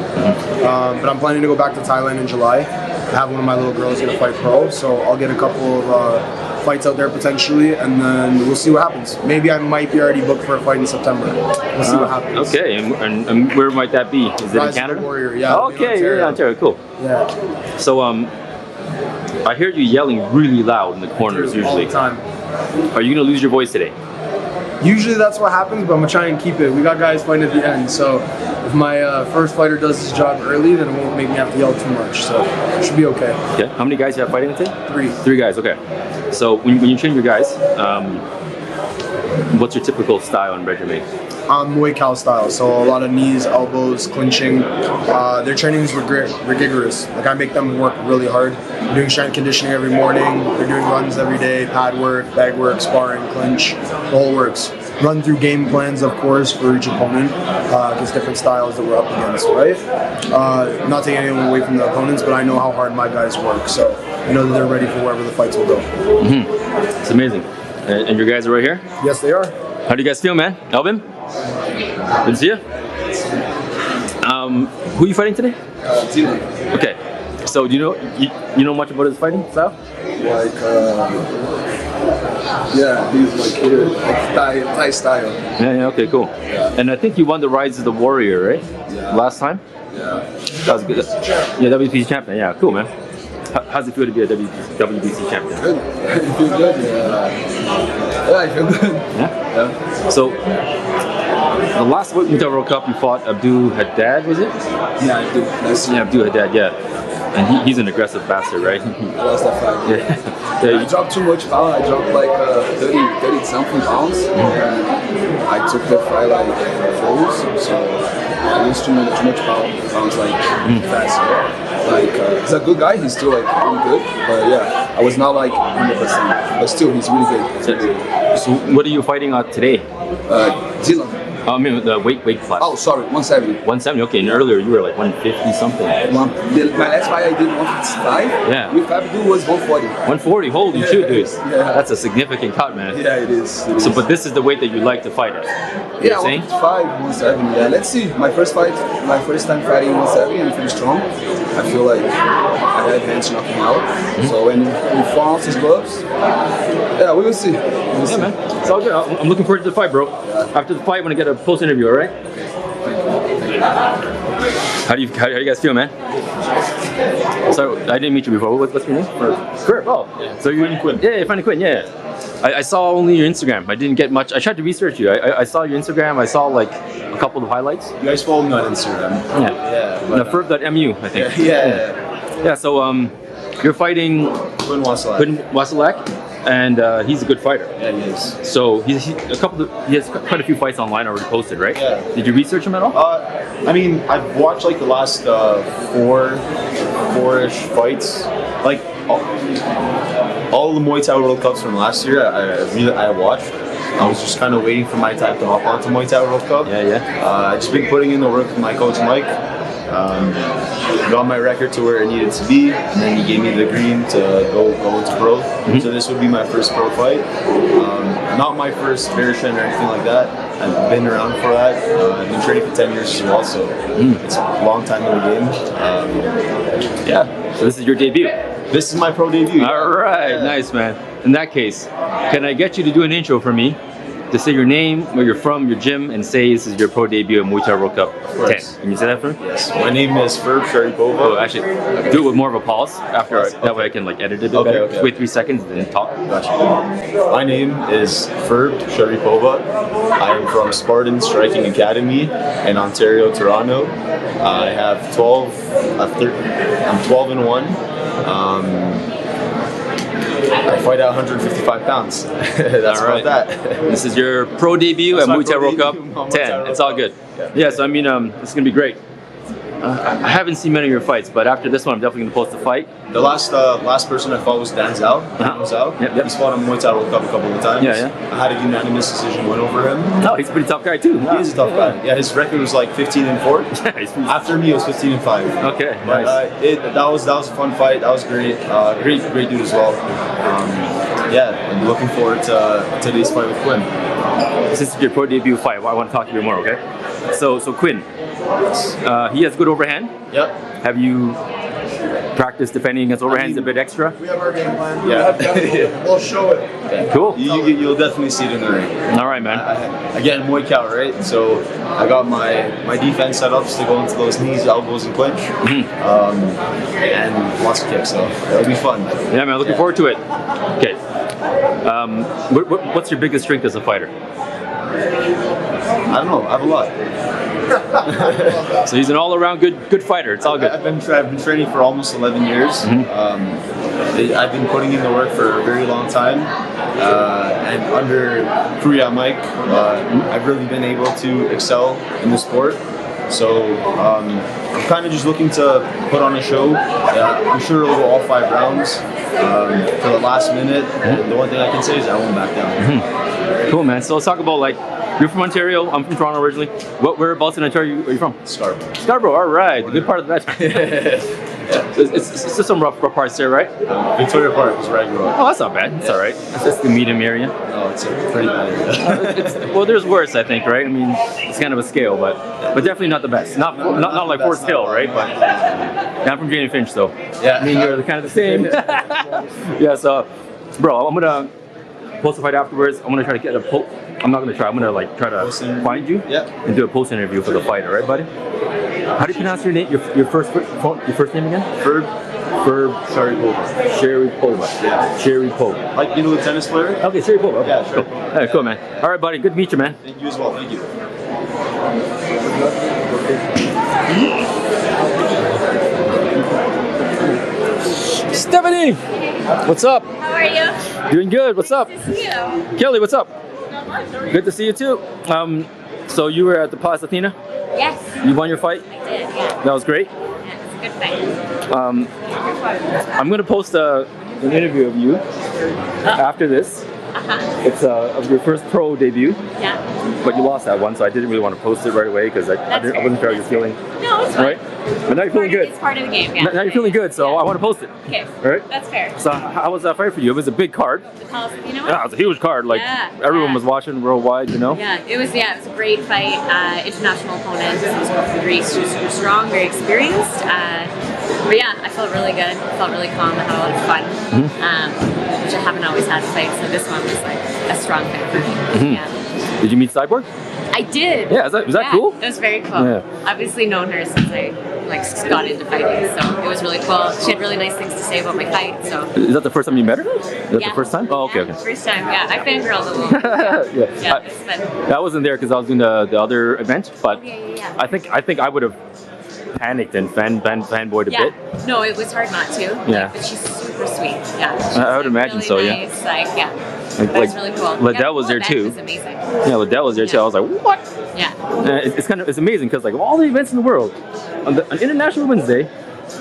But I'm planning to go back to Thailand in July. I have one of my little girls going to fight pro, so I'll get a couple of fights out there potentially, and then we'll see what happens. Maybe I might be already booked for a fight in September. We'll see what happens.
Okay, and where might that be? Is it
Rise
in Canada?
Warrior, yeah.
Okay, you're in Ontario. Cool.
Yeah.
So I hear you yelling really loud in the corners usually.
All the time.
Are you gonna lose your voice today?
Usually that's what happens, but I'm gonna try and keep it. We got guys fighting at the end, so if my first fighter does his job early, then it won't make me have to yell too much. So it should be okay.
Okay. How many guys you have fighting today?
3.
3 guys. Okay. So when you train your guys, what's your typical style and regimen?
Muay Cal style, so a lot of knees, elbows, clinching. Their trainings were rigorous. Like I make them work really hard. They're doing strength conditioning every morning. They're doing runs every day, pad work, bag work, sparring, clinch, the whole works. Run through game plans, of course, for each opponent, because different styles that we're up against, right? Not taking anyone away from the opponents, but I know how hard my guys work, so I know that they're ready for wherever the fights will go.
It's amazing. And your guys are right here?
Yes, they are.
How do you guys feel, man? Alvim? Good to see you. Who are you fighting today?
Dylan.
Okay. So do you know much about his fighting style?
Like, yeah, he's like here, like Thai style.
Yeah, okay, cool.
Yeah.
And I think you won the Rise of the Warrior, right?
Yeah.
Last time?
Yeah.
That was good. Yeah, WBC champion. Yeah, cool, man. How's it feel to be a WBC champion?
Good. I feel good. Yeah, I feel good.
Yeah?
Yeah.
So, the last Muay Thai World Cup you fought Abdul Haddad, was it?
Yeah, Abdul.
Yeah, Abdul Haddad, yeah. And he's an aggressive bastard, right?
I lost that fight.
Yeah.
I dropped too much pounds. I dropped like 30 something pounds. And I took the fight like close, so I lost too much pounds like fast. Like he's a good guy. He's still like really good, but yeah, I was not like 100%. But still, he's really good.
So what are you fighting on today?
Dylan.
I mean the weight class.
Oh, sorry, 170.
170. Okay, and earlier you were like 150 something.
My last fight I did 155.
Yeah.
With Abdul was 140.
140. Holy shit, dude.
Yeah.
That's a significant cut, man.
Yeah, it is.
So, but this is the weight that you like to fight at.
Yeah, 155, 170. Yeah, let's see. My first time fighting 170 and pretty strong. I feel like I had advantage knocking him out. So when we fall off his gloves, yeah, we will see.
Yeah, man. It's all good. I'm looking forward to the fight, bro. After the fight, I'm gonna get a post interview. All right? How do you guys feel, man? So I didn't meet you before. What's your name? Ferb. Oh, so you're Quinn. Yeah, Funny Quinn. Yeah. I saw only your Instagram. I didn't get much. I tried to research you. I saw your Instagram. I saw like a couple of highlights.
You guys follow me on Instagram.
Yeah. No, Ferb.mu, I think.
Yeah.
So you're fighting
Quinn Wasylak.
Quinn Wasylak, and he's a good fighter.
Yeah, he is.
So he has quite a few fights online already posted, right?
Yeah.
Did you research him at all?
I mean, I've watched like the last four-ish fights. Like all the Muay Thai World Cups from last year, I watched. I was just kind of waiting for my time to hop onto Muay Thai World Cup. I just been putting in the work with my coach Mike. Got my record to where it needed to be, and then he gave me the green to go into pro. So this would be my first pro fight. Not my first version or anything like that. I've been around for that. I've been training for 10 years as well, so it's a long time in the game. Yeah.
So this is your debut?
This is my pro debut.
All right, nice, man. In that case, can I get you to do an intro for me? To say your name, where you're from, your gym, and say this is your pro debut at Muay Thai World Cup 10. Can you say that for me?
Yes. My name is Ferb Sharipova.
Oh, actually, do it with more of a pause after. That way I can like edit it a bit better. Just wait 3 seconds and then talk.
Gotcha. My name is Ferb Sharipova. I am from Spartan Striking Academy in Ontario, Toronto. I have 12. I'm 12-1. I fight at 155 pounds. That's
All right.
about that.
This is your pro debut
That's
at
my
Muay Thai
pro
World Cup
debut, Muay
10.
Thai World
It's all
Cup.
good.
Yeah.
Yes, I mean, it's gonna be great. I haven't seen many of your fights, but after this one, I'm definitely gonna post a fight.
The last person I fought was Denzel.
Yep.
He's fought in Muay Thai World Cup a couple of times.
Yeah.
I had a unanimous decision win over him.
Oh, he's a pretty tough guy too.
He is a tough guy. Yeah, his record was like 15-4. After me, it was 15-5.
Okay,
But,
nice.
that was a fun fight. That was great. Great dude as well. I'm looking forward to today's fight with Quinn.
This is your pro debut fight. I want to talk to you more, okay? So Quinn, he has good overhand.
Yep.
Have you practiced defending against overhands a bit extra?
We have our game plan.
Yeah.
We'll show it.
Yeah.
Cool.
You'll definitely see it in the ring.
All right, man.
Again, Muay Thai, right? So I got my defense setups to go into those knees, elbows, and clinch, and lots of kicks. So it'll be fun.
Yeah, man. Looking forward to it. Okay. What's your biggest strength as a fighter?
I don't know. I have a lot.
So he's an all-around good fighter. It's all good.
I've been training for almost 11 years. I've been putting in the work for a very long time, and under Kuya Mike, I've really been able to excel in the sport. So I'm kind of just looking to put on a show. I'm sure it'll go all 5 rounds to the last minute. And the one thing I can say is I won't back down.
Cool, man. So let's talk about, like, you're from Ontario. I'm from Toronto originally. Whereabouts in Ontario are you from?
Scarborough.
Scarborough. All right. The good part of that. So it's just some rough parts there, right?
Victoria Park is where I grew up.
Oh, that's not bad. It's all right. That's the medium area.
Oh, it's a pretty bad area.
Well, there's worse, I think, right? I mean, it's kind of a scale, but definitely not the best. Not like Forest Hill, right? But I'm from Jane and Finch, so
yeah,
I mean, you're kind of the same. Yeah. So, bro, I'm gonna post a fight afterwards. I'm gonna try to get a I'm not gonna try. I'm gonna try to find you and do a post interview for the fight. All right, buddy? How do you pronounce your name? Your first name again?
Ferb Sharipova.
Sharipova.
Yeah.
Sharipova.
Like, you know, the tennis player?
Okay, Sharipova. Okay.
Yeah, sure.
Cool. All right, cool, man. All right, buddy. Good to meet you, man.
Thank you as well. Thank you.
Stephanie, what's up?
How are you?
Doing good. What's up?
Good to see you.
Kelly, what's up? Good to see you too. So you were at the Paz Latina?
Yes.
You won your fight?
I did, yeah.
That was great.
Yeah, it was a good fight.
I'm gonna post an interview of you after this. It's of your first pro debut.
Yeah.
But you lost that one, so I didn't really want to post it right away because I wasn't sure how you're feeling.
No, it's fine.
Right? But now you're feeling good.
It's part of the game, yeah.
Now you're feeling good, so I want to post it.
Okay.
All right?
That's fair.
So how was that fight for you? It was a big card.
The Palace, you know what?
Yeah, it was a huge card. Like everyone was watching worldwide, you know.
Yeah, it was a great fight. International opponent. It was from Greece. She was super strong, very experienced. But yeah, I felt really good. I felt really calm. I had a lot of fun, which I haven't always had fights. So this one was like a strong fight for me. Yeah.
Did you meet Cyborg?
I did.
Yeah, was that cool?
It was very cool.
Yeah.
Obviously known her since I got into fighting, so it was really cool. She had really nice things to say about my fight. So.
Is that the first time you met her? Is that the first time? Oh, okay, okay.
First time, yeah. I fangirled a little.
Yeah,
it's fun.
I wasn't there because I was doing the other event, but
yeah.
I think I would have panicked and fanboyed a bit.
No, it was hard not to.
Yeah.
But she's super sweet. Yeah.
I would imagine
really
so.
Nice. Like, yeah.
Like,
That was really cool.
Liddell was there too.
It was amazing.
Yeah, Liddell was there too. I was like, what?
Yeah.
It's amazing because like of all the events in the world, on International Women's Day,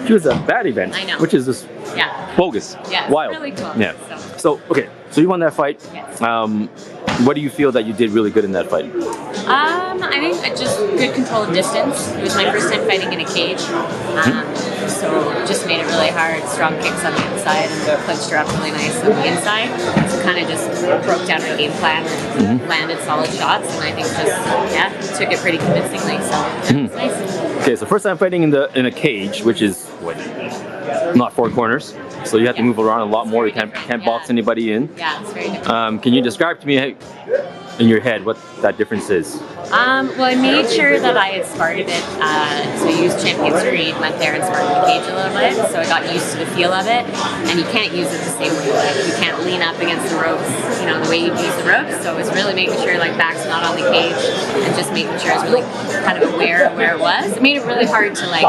she was at that event,
I know.
which is just bogus,
Yeah. It's
wild.
really cool.
Yeah. So okay, so you won that fight.
Yes.
What do you feel that you did really good in that fight?
I think just good control of distance. It was my first time fighting in a cage. So just made it really hard. Strong kicks on the inside and clinched her up really nice on the inside. So kind of just broke down her game plan and landed solid shots. And I think took it pretty convincingly. So it was nice.
Okay, so first time fighting in a cage, which is what, not 4 corners. So you have to move around a lot more. You can't box anybody in.
Yeah, it's very different.
Can you describe to me in your head what that difference is?
Well, I made sure that I had sparred it. So I used Champions Read, went there and sparred the cage a little bit. So I got used to the feel of it. And you can't use it the same way. Like, you can't lean up against the ropes, you know, the way you use the ropes. So it was really making sure like back's not on the cage and just making sure I was really kind of aware of where it was. It made it really hard to like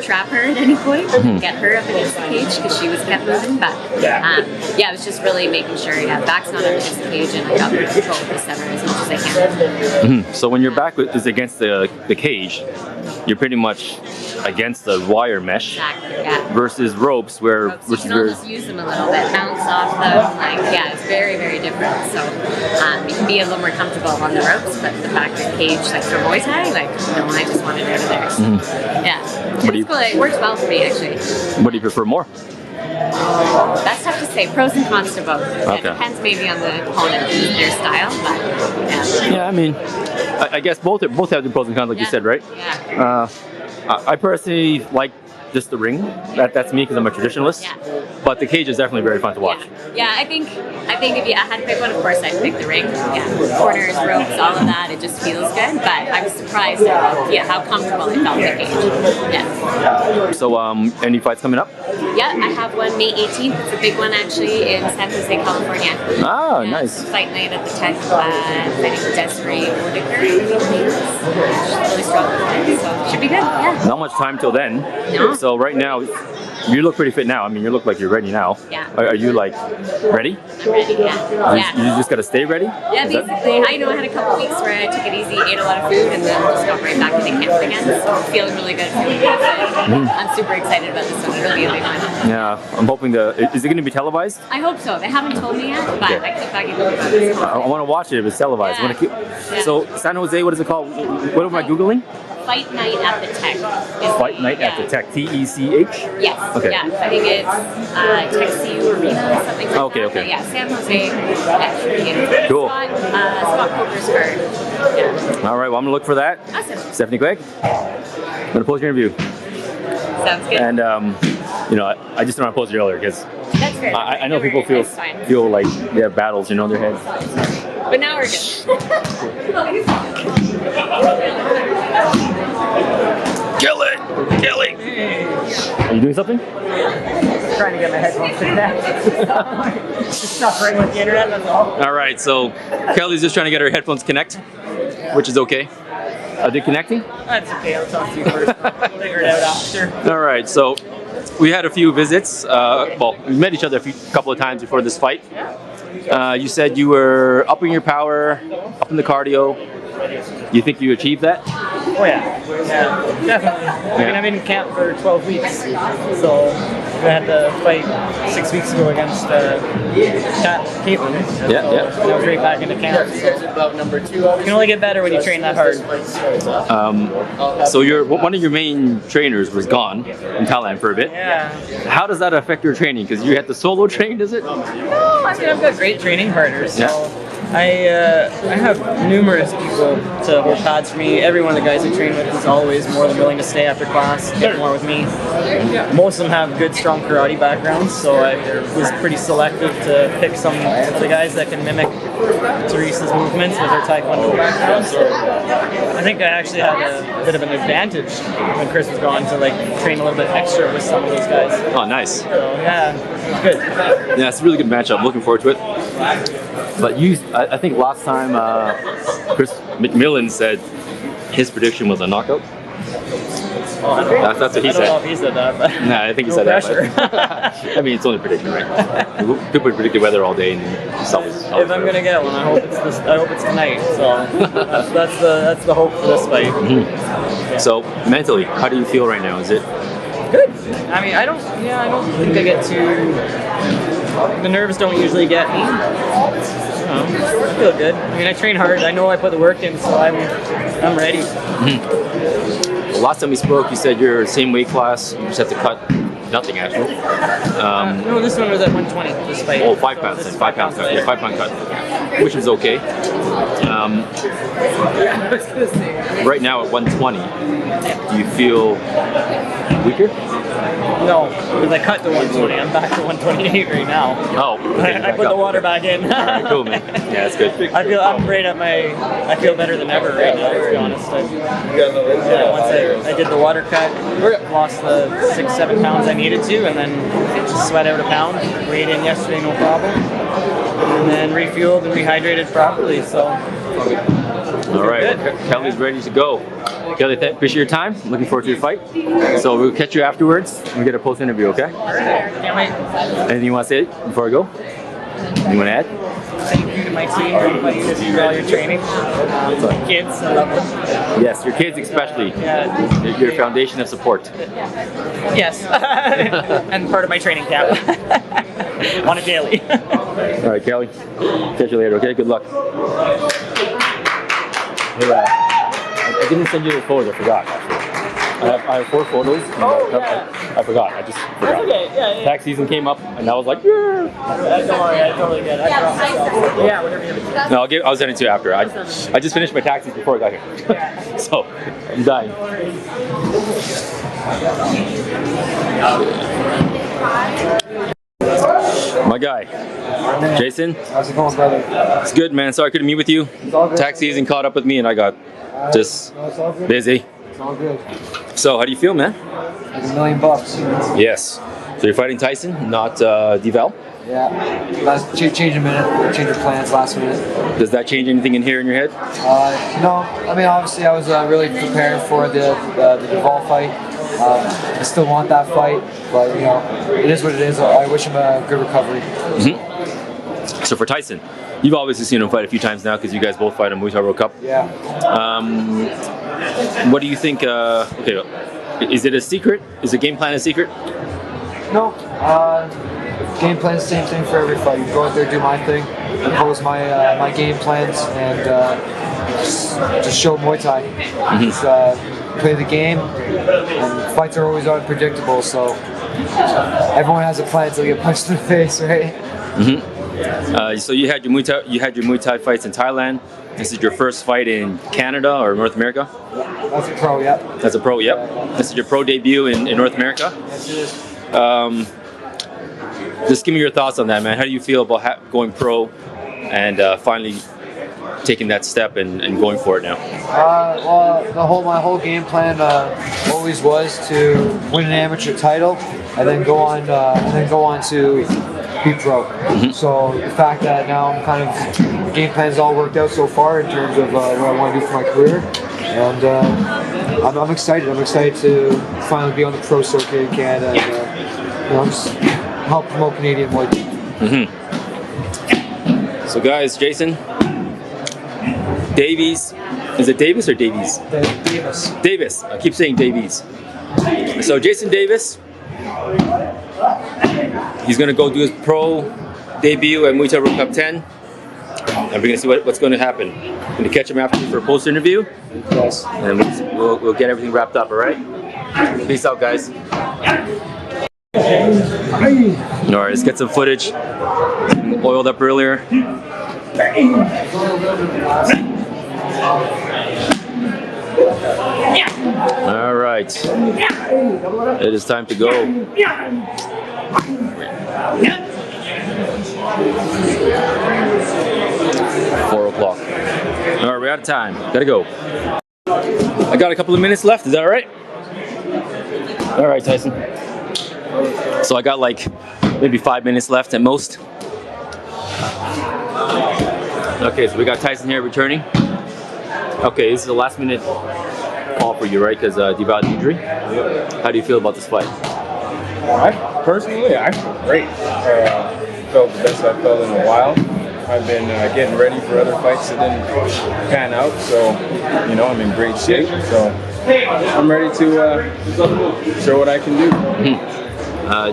trap her at any point, get her up against the cage because she was kept moving. But yeah, it was just really making sure, back's not up against the cage and I got control of the center as much as I can.
So when your back is against the cage, you're pretty much against the wire mesh versus ropes where
you can almost use them a little bit, bounce off them, like it's very, very different. So you can be a little more comfortable on the ropes, but the back of the cage, like for Muay Thai, like no, I just wanted out of there. So, it's cool. It works well for me actually.
What do you prefer more?
That's tough to say. Pros and cons to both. It depends maybe on the opponent and their style, but
yeah, I mean, I guess both have the pros and cons, like you said, right?
Yeah.
I personally like just the ring. That's me because I'm a traditionalist. But the cage is definitely very fun to watch.
Yeah, I think if I had to pick one, of course I'd pick the ring. Corners, ropes, all of that. It just feels good. But I was surprised at how comfortable it felt in the cage. Yeah.
So any fights coming up?
Yeah, I have one May 18th. It's a big one actually in San Jose, California.
Oh, nice.
Fight night at the Tech. Fighting Desiree Odeker. Really strong. So should be good. Yeah.
Not much time till then.
No.
So right now, you look pretty fit now. I mean, you look like you're ready now.
Yeah.
Are you like ready?
I'm ready. Yeah.
You just gotta stay ready.
Yeah, basically. I had a couple weeks where I took it easy, ate a lot of food, and then just got right back into camp again. So feeling really good. I'm super excited about this one. It'll be a big one.
Yeah, I'm hoping is it going to be televised?
I hope so. They haven't told me yet, but I keep talking about this.
I want to watch it if it's televised. So San Jose, what is it called? What am I Googling?
Fight Night at the Tech.
Fight Night at the Tech. TECH?
Yes.
Okay.
Yeah. I think it's TechCU Arena, something like that.
Okay.
Yeah, San Jose.
Cool.
Scott Coker's card. Yeah.
All right. Well, I'm gonna look for that.
Awesome.
Stephanie Quigg, I'm gonna post your interview.
Sounds good.
And I just don't want to post it earlier because
that's fair.
I know people feel like they have battles, in their heads.
But now we're good.
Kill it! Are you doing something?
Trying to get my headphones to connect. Just suffering with the internet, that's all.
All right, so Kelly's just trying to get her headphones connect, which is okay. Are they connecting?
That's okay, I'll talk to you first. We'll figure it out after.
All right, so we had a few visits. We met each other a couple of times before this fight. You said you were upping your power, upping the cardio. You think you achieved that?
Oh yeah, definitely. I mean, I've been in camp for 12 weeks, so I had to fight 6 weeks ago against Caitlin.
Yeah.
And I was right back into camp. So about number 2. You can only get better when you train that hard.
So one of your main trainers was gone in Thailand for a bit.
Yeah.
How does that affect your training? Because you had to solo train, is it?
No, I mean I've got great training partners. So.
Yeah.
I have numerous people to hold pads for me. Every one of the guys I train with is always more than willing to stay after class, get more with me. Most of them have good, strong karate backgrounds, so I was pretty selective to pick some of the guys that can mimic Theresa's movements with her taekwondo background. So I think I actually had a bit of an advantage when Chris was gone to train a little bit extra with some of those guys.
Oh, nice.
So yeah, good.
Yeah, it's a really good matchup. Looking forward to it. But I think last time Chris McMillan said his prediction was a knockout. That's what he said.
I don't know if he said that, but
nah, I think he said that. I mean, it's only a prediction, right? People predict the weather all day, and it's always
if I'm gonna get one, I hope it's tonight. So that's the hope for this fight.
Mm-hmm. So mentally, how do you feel right now? Is it
good? I mean, I don't think I get too. The nerves don't usually get me. I feel good. I mean, I train hard. I know I put the work in, so I'm ready.
Mm-hmm. Well, last time we spoke, you said you're the same weight class. You just have to cut nothing, actually.
No, this one was at 120. This fight.
Oh, 5 pounds. 5 pound cut. Yeah, 5 pound cut. which is okay. Right now at 120, do you feel weaker?
No, because I cut to 120. I'm back to 128 right now.
Oh, okay,
I put the water back in.
All right, cool, man. Yeah, that's good.
I'm great at I feel better than ever right now, to be honest. Once I did the water cut, lost the 6-7 pounds I needed to, and then just sweat out a pound. Weighed in yesterday, no problem. And then refueled and rehydrated properly, so.
All right, Kelly's ready to go. Kelly, appreciate your time. Looking forward to your fight. So we'll catch you afterwards. We'll get a post interview, okay?
Can't wait.
Anything you want to say before I go? You want to add?
Thank you to my team for all your training. Kids, I love them.
Yes, your kids especially.
Yeah.
Your foundation of support.
Yes. And part of my training camp. On a daily.
All right, Kelly. Catch you later, okay? Good luck. Hey, I didn't send you the photos. I forgot, actually. I have 4 photos. I forgot. I just forgot.
That's okay. Yeah.
Tax season came up, and I was like, yeah.
Don't worry, I totally get it. Yeah, whatever you have.
No, I'll send it to you after. I just finished my taxis before I got here. So, I'm dying. My guy, Jason.
How's it going, brother?
It's good, man. Sorry I couldn't meet with you. Tax season caught up with me, and I got just busy.
It's all good.
So, how do you feel, man?
Like $1 million.
Yes. So you're fighting Tyson, not Deval?
Yeah. Change a minute. Change your plans last minute.
Does that change anything in here in your head?
No. I mean, obviously, I was really preparing for the Deval fight. I still want that fight, but you know, it is what it is. I wish him a good recovery.
Mm-hmm. So for Tyson, you've obviously seen him fight a few times now because you guys both fight in Muay Thai World Cup.
Yeah.
What do you think? Okay, is it a secret? Is the game plan a secret?
No. Game plan's the same thing for every fight. You go out there, do my thing, impose my game plans, and just show Muay Thai.
Mm-hmm.
Just, play the game, and fights are always unpredictable, so everyone has a plan until you get punched in the face, right?
Mm-hmm. So you had your Muay Thai fights in Thailand. This is your first fight in Canada or North America?
That's a pro, yep.
That's a pro, yep. This is your pro debut in North America?
Yes, it is.
Just give me your thoughts on that, man. How do you feel about going pro and finally taking that step and going for it now?
Well, my whole game plan always was to win an amateur title and then go on to be pro.
Mm-hmm.
So the fact that now I'm kind of game plan's all worked out so far in terms of what I want to do for my career, and I'm excited. I'm excited to finally be on the pro circuit in Canada and just help promote Canadian Muay Thai.
Mm-hmm. So guys, Jason Davies, is it Davis or Davies?
Davis.
Davis. I keep saying Davies. So Jason Davis, he's gonna go do his pro debut at Muay Thai World Cup 10, and we're gonna see what's going to happen. I'm gonna catch him after for a post interview.
Yes.
And we'll get everything wrapped up. All right. Peace out, guys. All right, let's get some footage. Oiled up earlier. All right. It is time to go. 4 o'clock. All right, we're out of time. Gotta go. I got a couple of minutes left. Is that all right? All right, Tyson. So I got like maybe 5 minutes left at most. Okay, so we got Tyson here returning. Okay, this is a last minute call for you, right? Because Deval had injury. How do you feel about this fight?
Personally, I feel great. Felt the best I've felt in a while. I've been getting ready for other fights that didn't pan out, so you know I'm in great shape. So I'm ready to show what I can do.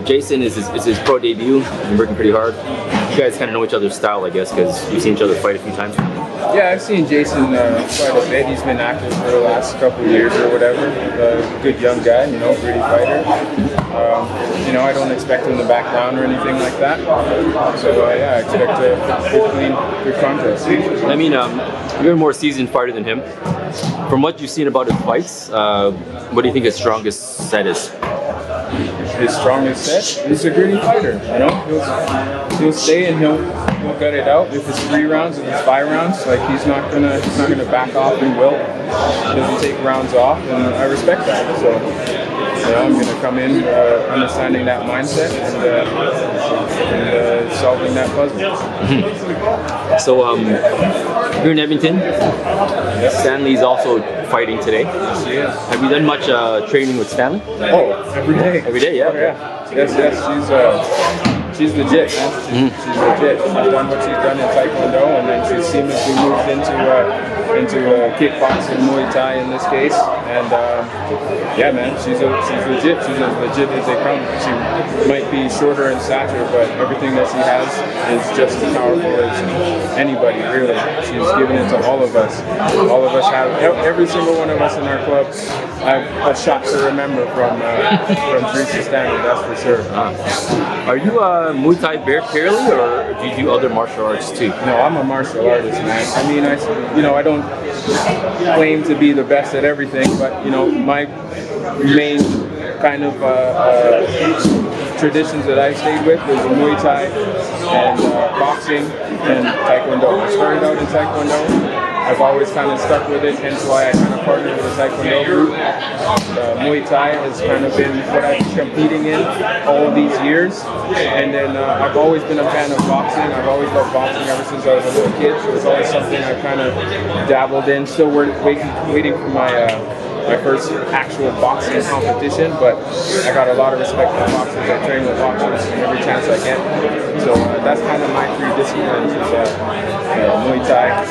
Jason is his pro debut. He's been working pretty hard. you guys kind of know each other's style, I guess, because you've seen each other fight a few times.
Yeah, I've seen Jason quite a bit. He's been active for the last couple of years or whatever. Good young guy, you know, gritty fighter. You know, I don't expect him to back down or anything like that. So yeah, I expect a good, clean, good contest.
I mean, you're a more seasoned fighter than him. From what you've seen about his fights, what do you think his strongest set is?
His strongest set? He's a gritty fighter. You know, he'll stay and he'll gut it out. If it's 3 rounds, if it's 5 rounds, like he's not gonna back off and wilt. He doesn't take rounds off, and I respect that. So, you know, I'm gonna come in understanding that mindset and solving that puzzle.
So, you're in Edmonton. Stanley's also fighting today.
Yes, he is.
Have you done much training with Stanley?
Oh, every day.
Every day, yeah.
Oh, yeah. Yes, she's legit, man. She's legit. She's done what she's done in Taekwondo, and then she's seamlessly moved into kickboxing, Muay Thai in this case. And yeah, man, she's legit. She's as legit as they come. She might be shorter in stature, but everything that she has is just as powerful as anybody, really. She's given it to all of us. All of us have, every single one of us in our club have a shot to remember from Theresa Stanley, that's for sure.
Are you Muay Thai purely, or do you do other martial arts too?
No, I'm a martial artist, man. I mean, I don't claim to be the best at everything, but you know, my main kind of traditions that I stayed with was Muay Thai and boxing and Taekwondo. I started out in Taekwondo. I've always kind of stuck with it, hence why I kind of partnered with the Taekwondo group. Muay Thai has kind of been what I've been competing in all of these years. And then I've always been a fan of boxing. I've always loved boxing ever since I was a little kid, so it's always something I've kind of dabbled in. Still waiting for my first actual boxing competition, but I got a lot of respect for boxers. I train with boxers every chance I get. So that's kind of my 3 disciplines: Muay Thai,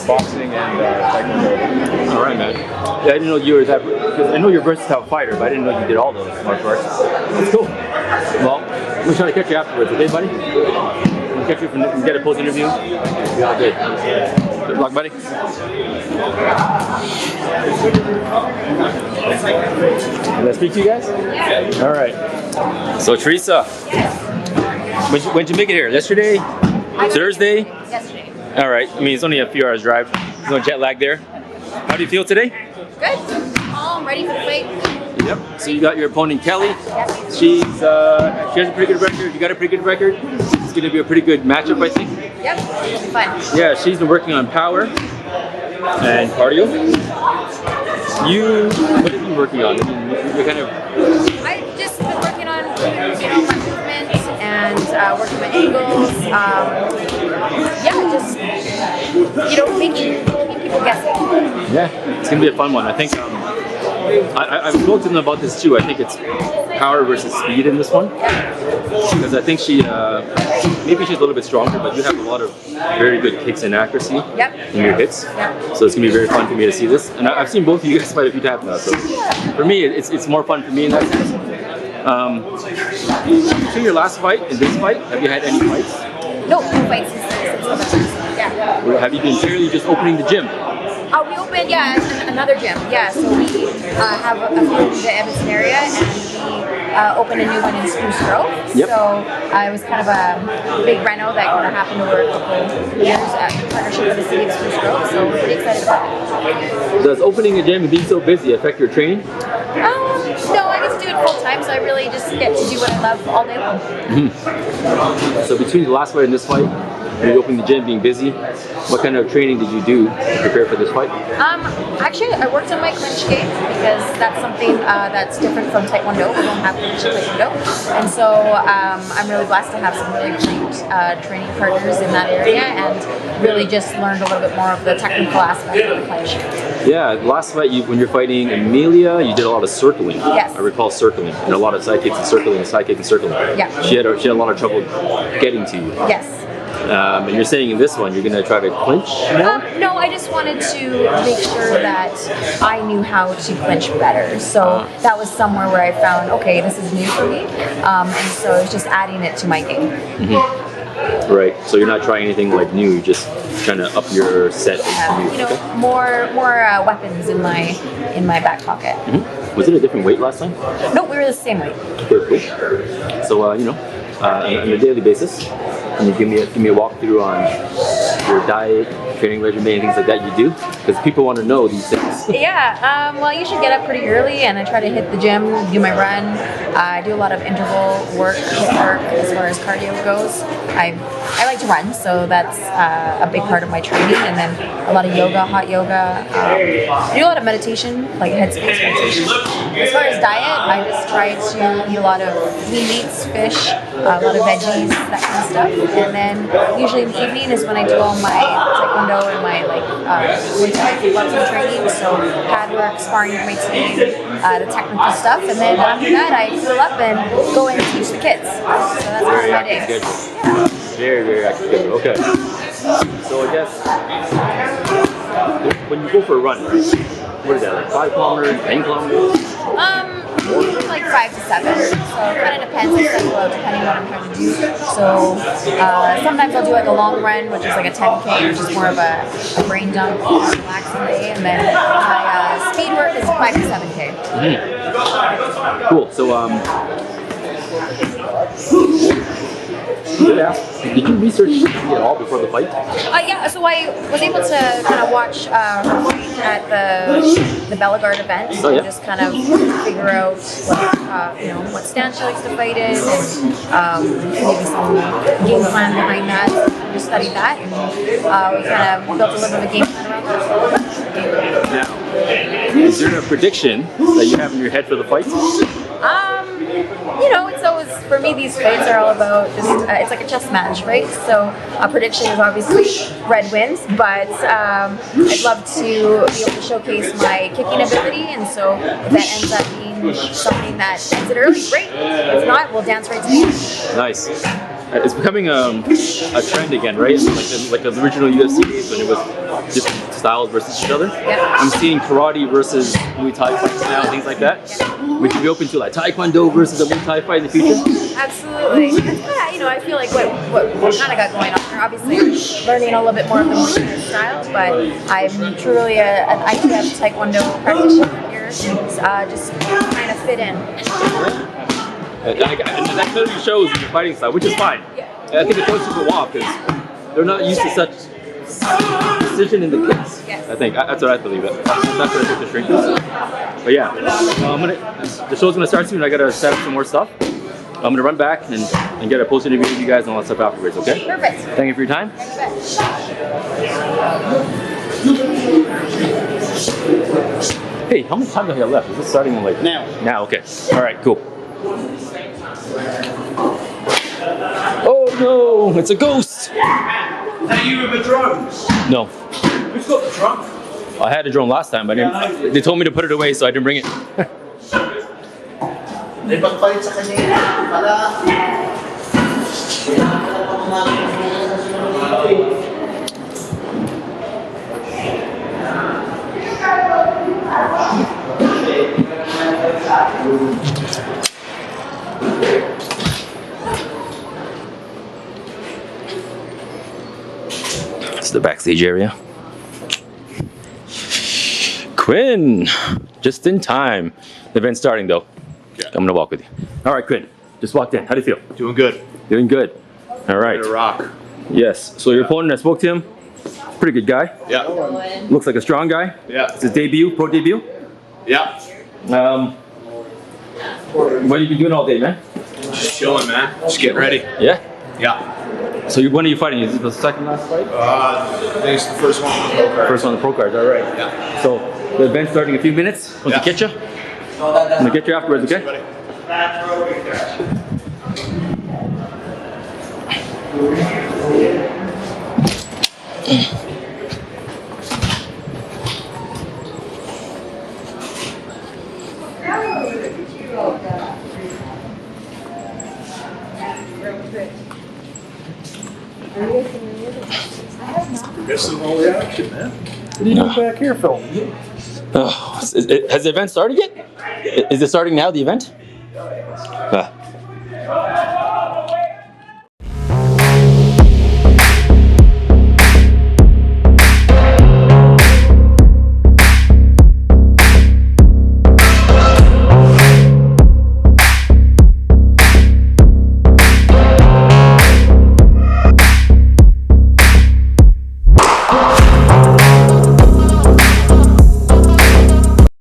boxing, and Taekwondo.
All right, man. Yeah, I didn't know you were that, because I know you're a versatile fighter, but I didn't know you did all those martial arts. That's cool. Well, we'll try to catch you afterwards, okay, buddy? We'll catch you and get a post interview. Be all good. Good luck, buddy. Can I speak to you guys? Yeah. All right. So, Theresa, when'd you make it here? Yesterday? Thursday?
Yesterday.
All right. I mean, it's only a few hours drive. There's no jet lag there. How do you feel today?
Good. Calm, ready for the fight.
Yep. So you got your opponent Kelly.
Yes.
She has a pretty good record. You got a pretty good record. It's going to be a pretty good matchup, I think.
Yep. It'll be fun.
Yeah, she's been working on power and cardio. What have you been working on? I mean, you're kind of.
I've just been working on, my movement and working my angles. Yeah, just making people guessing.
Yeah, it's gonna be a fun one. I think I've spoken to them about this too. I think it's power versus speed in this one, because I think she maybe she's a little bit stronger, but you have a lot of very good kicks and accuracy in your hits.
Yep.
So it's gonna be very fun for me to see this. And I've seen both of you guys fight a few times now, so for me it's more fun for me in that sense. Between your last fight and this fight, have you had any fights?
No fights since yeah.
Or have you been purely just opening the gym?
We opened, another gym. Yeah, so we have a few in the Edmonton area, and we opened a new one in Spruce Grove.
Yep.
So it was kind of a big reno that kind of happened over a couple years in partnership with the city of Spruce Grove. So we're pretty excited about it.
Does opening a gym and being so busy affect your training?
No, I get to do it full time, so I really just get to do what I love all day long.
Mm-hmm. So between the last fight and this fight, you opening the gym, being busy, what kind of training did you do to prepare for this fight?
Actually, I worked on my clinch game because that's something that's different from Taekwondo. We don't have clinch in Taekwondo. And so I'm really blessed to have some really great training partners in that area, and really just learned a little bit more of the technical aspect of the clinch.
Yeah, last fight, when you're fighting Amelia, you did a lot of circling.
Yes.
I recall circling, and a lot of side kicks and circling,
Yeah.
She had a lot of trouble getting to you.
Yes.
And you're saying in this one, you're going to try to clinch more?
No, I just wanted to make sure that I knew how to clinch better. So that was somewhere where I found, okay, this is new for me. And so it's just adding it to my game.
Mm-hmm. Right. So you're not trying anything like new. You're just trying to up your set.
You know, more weapons in my back pocket.
Was it a different weight last time?
No, we were the same weight.
Okay, cool. So you know, on a daily basis, can you give me a walkthrough on your diet, training regimen, and things like that you do? Because people want to know these things.
Yeah, well, I usually get up pretty early and I try to hit the gym, do my run. I do a lot of interval work, HIIT work as far as cardio goes. I like to run, so that's a big part of my training. And then a lot of yoga, hot yoga. I do a lot of meditation, like headspace meditation. As far as diet, I just try to eat a lot of lean meats, fish, a lot of veggies, that kind of stuff. And then usually in the evening is when I do all my taekwondo and my Muay Thai boxing training. So pad work, sparring with my team, the technical stuff. And then after that, I fill up and go and teach the kids. So that's part of my day.
Very, very active schedule. Okay. So I guess when you go for a run, right? What is that, like 5 kilometers, 10 kilometers?
Like 5 to 7. So it kind of depends on schedule, depending on what I'm trying to do. So sometimes I'll do like a long run, which is like a 10K, which is more of a brain dump, relaxing day. And then my speed work is 5 to 7K.
Cool. So did you research at all before the fight?
Yeah, so I was able to kind of watch her fight at the Deval Garvey event, and just kind of figure out what stance she likes to fight in, and maybe some game plan behind that. So I just studied that, and we kind of built a little bit of a game plan around that.
Now, is there a prediction that you have in your head for the fight?
You know, it's always, for me, these fights are all about just, it's like a chess match, right? So a prediction is obviously red wins, but I'd love to be able to showcase my kicking ability, and so if that ends up being something that ends it early, great. If not, we'll dance right to the end.
Nice. It's becoming a trend again, right? Like the original UFC days when it was different styles versus each other.
Yeah.
I'm seeing karate versus Muay Thai fights now, things like that. Would you be open to like Taekwondo versus a Muay Thai fight in the future?
Absolutely. Yeah, you know, I feel like what kind of got going on here, obviously learning a little bit more of the Muay Thai style, but I'm truly an ITF Taekwondo practitioner here, just kind of fit in.
And that clearly shows in your fighting style, which is fine. I think it throws people off because they're not used to such precision in the kicks. I think that's what I believe. That's what I think the strength is. But yeah, the show's gonna start soon. I gotta set up some more stuff. I'm gonna run back and get a post interview with you guys and all that stuff afterwards. Okay?
Perfect.
Thank you for your time. Hey, how much time do I have left? Is this starting in like now? Now, okay. All right, cool. Oh no, it's a ghost!
Are you with the drones?
No.
Who's got the drone?
I had a drone last time, but they told me to put it away, so I didn't bring it. It's the backstage area. Quinn, just in time. The event's starting though. I'm gonna walk with you. All right, Quinn, just walked in. How do you feel?
Doing good.
Doing good. All right.
Ready to rock.
Yes. So your opponent, I spoke to him. Pretty good guy.
Yeah.
Looks like a strong guy.
Yeah.
It's his debut, pro debut.
Yeah.
What have you been doing all day, man?
Just chilling, man. Just getting ready.
Yeah.
Yeah.
So when are you fighting? Is it the second last fight?
I think it's the first one on the pro card.
First on the pro card. All right.
Yeah.
So the event's starting in a few minutes. Want to get you? I'm gonna get you afterwards, okay?
Missing all the action, man. What are you doing back here, Phil?
Oh, has the event started yet? Is it starting now, the event?